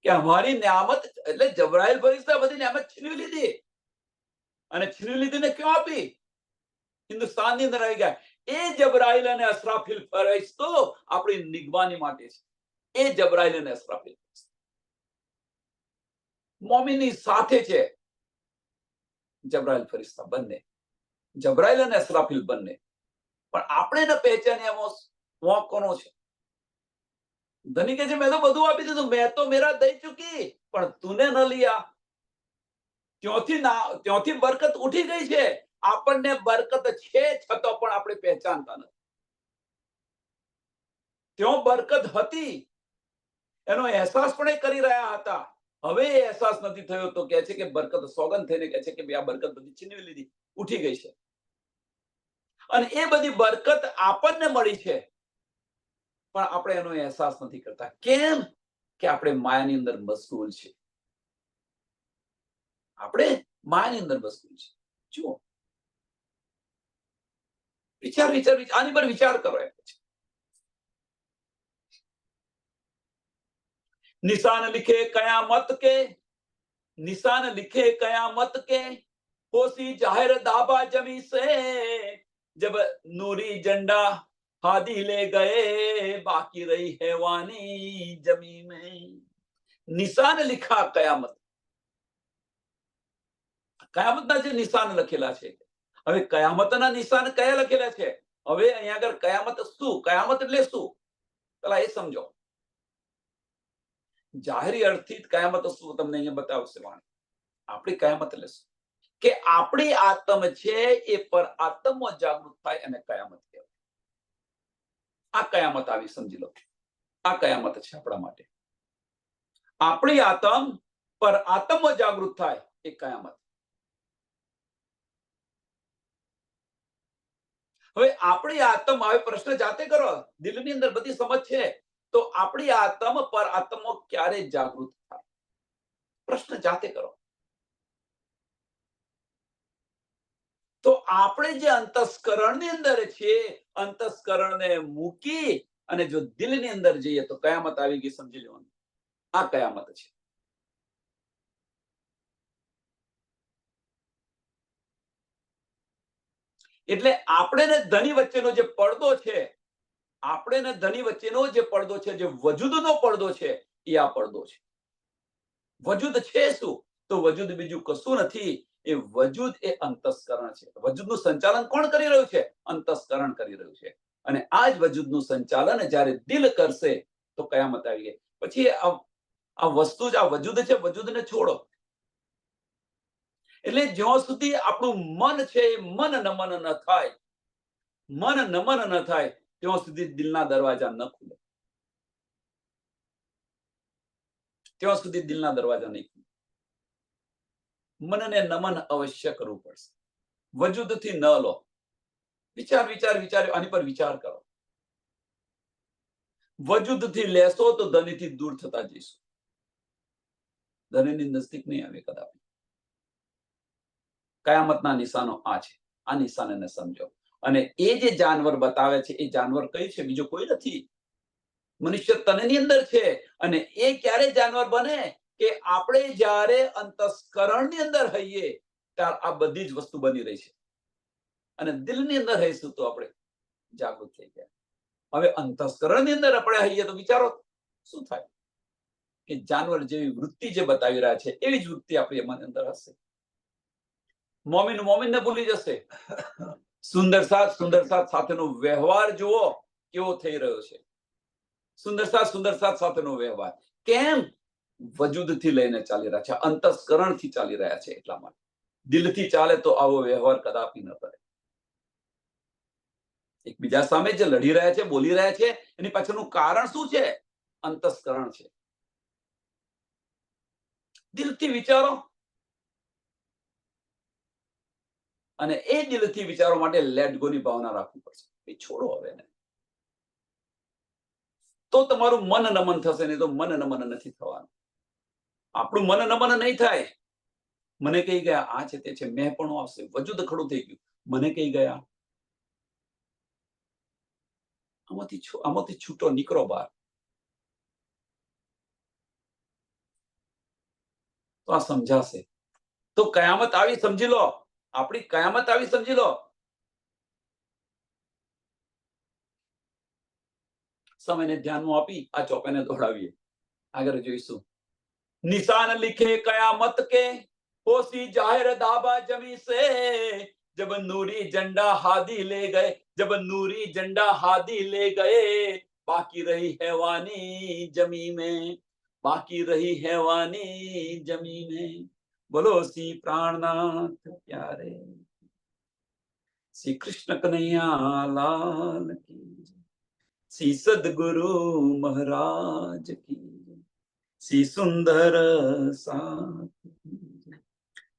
કે અમારી નિયામત, એટલે જબરાઈલ ફરિશ્તા બધી નિયામત છીનવી લીધી, અને છીનવી લીધી ને ક્યાં આપી? હિન્દુસ્તાનની અંદર આવી ગયા. એ જબરાઈલ અને અસરાફીલ ફરિશ્તો આપણી નિગવાની માટે છે. એ જબરાઈલ અને અસરાફીલ મોમીનની સાથે છે. જબરાઈલ ફરિશ્તા બંને, જબરાઈલ અને અસરાફીલ બંને. પણ આપણે ન પહેચાનીએ વોંક કોનો છે. ધની કહે છે મેં તો બધું આપી દીધું, મેં તો મેરા દઈ ચૂકી, પણ તુને ન લિયા. ત્યાંથી બરકત ઉઠી ગઈ છે. આપણને બરકત છે છતાં પણ આપણે પહેચાનતા નથી. ત્યાં બરકત હતી એનો અહેસાસ પણ એ કરી રહ્યા હતા. હવે એ અહેસાસ નથી થયો તો કહે છે કે બરકત સોગંદ થઈને કહે છે કે આ બરકત બધી છીનવી લીધી, ઉઠી ગઈ છે. અને એ બધી બરકત આપણને મળી છે પણ આપણે એનો અહેસાસ નથી કરતા. કેમ? કે આપણે માયાની અંદર મશગુલ છે. આપણે માયાની અંદર મશગુલ છે. જુઓ, વિચાર આની પર વિચાર કરો. એમ છે निशान लिखे कयामत के, निशान लिखे कयामत के, होसी जाहिर दाबा जमी से, जब नूरी झंडा हादी ले गए, बाकी रही हैवानी जमी में. નિશાન लिखा कयामत. કયામતના જે નિશાન લખેલા છે. હવે કયામતના નિશાન કયા લખેલા છે? હવે અહીંયા આગળ કયામત શું? કયામત એટલે શું? પેલા એ સમજો. જાહેરી અર્થિત કયામત શું તમને અહીંયા બતાવશે વાણી. આપણી કયામત એટલે શું? કે આપણી આત્મ છે એ પર આત્મમાં જાગૃત થાય અને કયામત કહેવાય. આ કયામત આવી સમજી લો. આ કયામત છે આપણા માટે. આપણી આત્મ પર આત્મમાં જાગૃત થાય એ કયામત. હવે આપણી આત્મ, હવે પ્રશ્ન જાતે કરો. દિલની અંદર બધી સમજ છે તો આપણી આત્મ પર આત્મો ક્યારે જાગૃત થાય? પ્રશ્ન જાતે કરો. તો આપણે જે અંતસ્કરણની અંદર છે, અંતસ્કરણને મૂકી અને જો દિલની અંદર જઈએ તો કયામત આવી ગઈ સમજી લેવાનું. આ કયામત છે. એટલે આપણે ને ધની વચ્ચેનો જે પડદો છે, આપણે ને ધની વચ્ચેનો જે પડદો છે, જે વજૂદનો પડદો છે, એ આ પડદો છે. વજૂદ છે શું? તો વજૂદ બીજું કશું નથી. એ વજૂદ એ અંતસ્કરણ છે. વજૂદનું સંચાલન કોણ કરી રહ્યું છે? અંતસ્કરણ કરી રહ્યું છે. અને આ જ વજૂદનું સંચાલન જ્યારે દિલ કરશે તો કયામત આવી ગઈ. પછી આ વસ્તુ જ આ વજૂદ છે, વજૂદને છોડો. એટલે જ્યાં સુધી આપણું મન છે એ મન નમન ન થાય, મન નમન ન થાય ત્યાં સુધી દિલના દરવાજા ન ખુલે. ત્યાં સુધી દિલના દરવાજા નહીં ખુલે. મનને નમન અવશ્ય કરવું પડશે. વજૂદથી ન લો. વિચાર આની પર વિચાર કરો. વજૂદથી લેશો તો ધનીથી દૂર થતા જઈશું. ધનીની નજદીક નહીં આવે કદાપી. કયામતના નિશાનો આ છે. આ નિશાનને સમજો. અને એ જે જાનવર બતાવે છે એ જાનવર કઈ છે? બીજો કોઈ નથી. મનુષ્ય તનની અંદર છે. અને એ ક્યારે જાનવર બને? કે આપણે જ્યારે અંતસ્કરણની અંદર હઈએ ત્યારે આ બધી જ વસ્તુ બની રહી છે. અને દિલની અંદર હઈશું તો આપણે જાગૃત થઈ ગયા. હવે અંતસ્કરણની અંદર આપણે હઈએ તો વિચારો શું થાય? કે જાનવર જેવી વૃત્તિ જે બતાવી રહ્યા છે એવી જ વૃત્તિ આપણી મન અંદર હશે. મોમીનને ભૂલી જશે. સુંદર સાથ સાથેનો વ્યવહાર જુઓ કેવો થઈ રહ્યો છે. સુંદર સાથ સાથેનો વ્યવહાર કેમ? વજૂદથી લઈને ચાલી રહ્યા છે, અંતસ્કરણથી ચાલી રહ્યા છે. એટલા માટે દિલથી ચાલે તો આવો વ્યવહાર કદાપી ન કરે. એકબીજા સામે જે લડી રહ્યા છે, બોલી રહ્યા છે, એની પાછળનું કારણ શું છે? અંતસ્કરણ છે. દિલથી વિચારો. અને એ દિલથી વિચારો માટે લેટ ગો ની ભાવના રાખવી પડશે. એ છોડો હવે એને. તો તમારું મન નમન થશે, નહીં તો મન નમન નથી થવાનું. આપણું મન નમન નહીં થાય. મને કહી ગયા આ છે તે છે, મેં પણ આવશે, વજૂદ ખડું થઈ ગયું. મને કહી ગયા આમાંથી છૂટો નીકળો બહાર. તો આ સમજાશે. તો કયામત આવી સમજી લો. આપણી કયામત આવી સમજી લો. સમયને ધ્યાનમાં આપી આ ચોપાને દોડાવીએ. આગળ જોઈશું. નિશાન लिखे कयामत के, होशी जाहिर दाबा जमी से, जब नूरी झंडा हादी ले गए, जब नूरी झंडा हादी ले गए, बाकी रही हैवानी जमी में, बाकी रही हैवानी जमी में। बोलो सी प्राणनाथ प्यारे, श्री कृष्ण कन्हैया लाल की, श्री सदगुरु महाराज की, श्री सुंदर साथ की।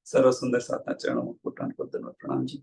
सर्व सुंदर साधना चरणों में कोटान को धन्यवाद प्रणाम जी।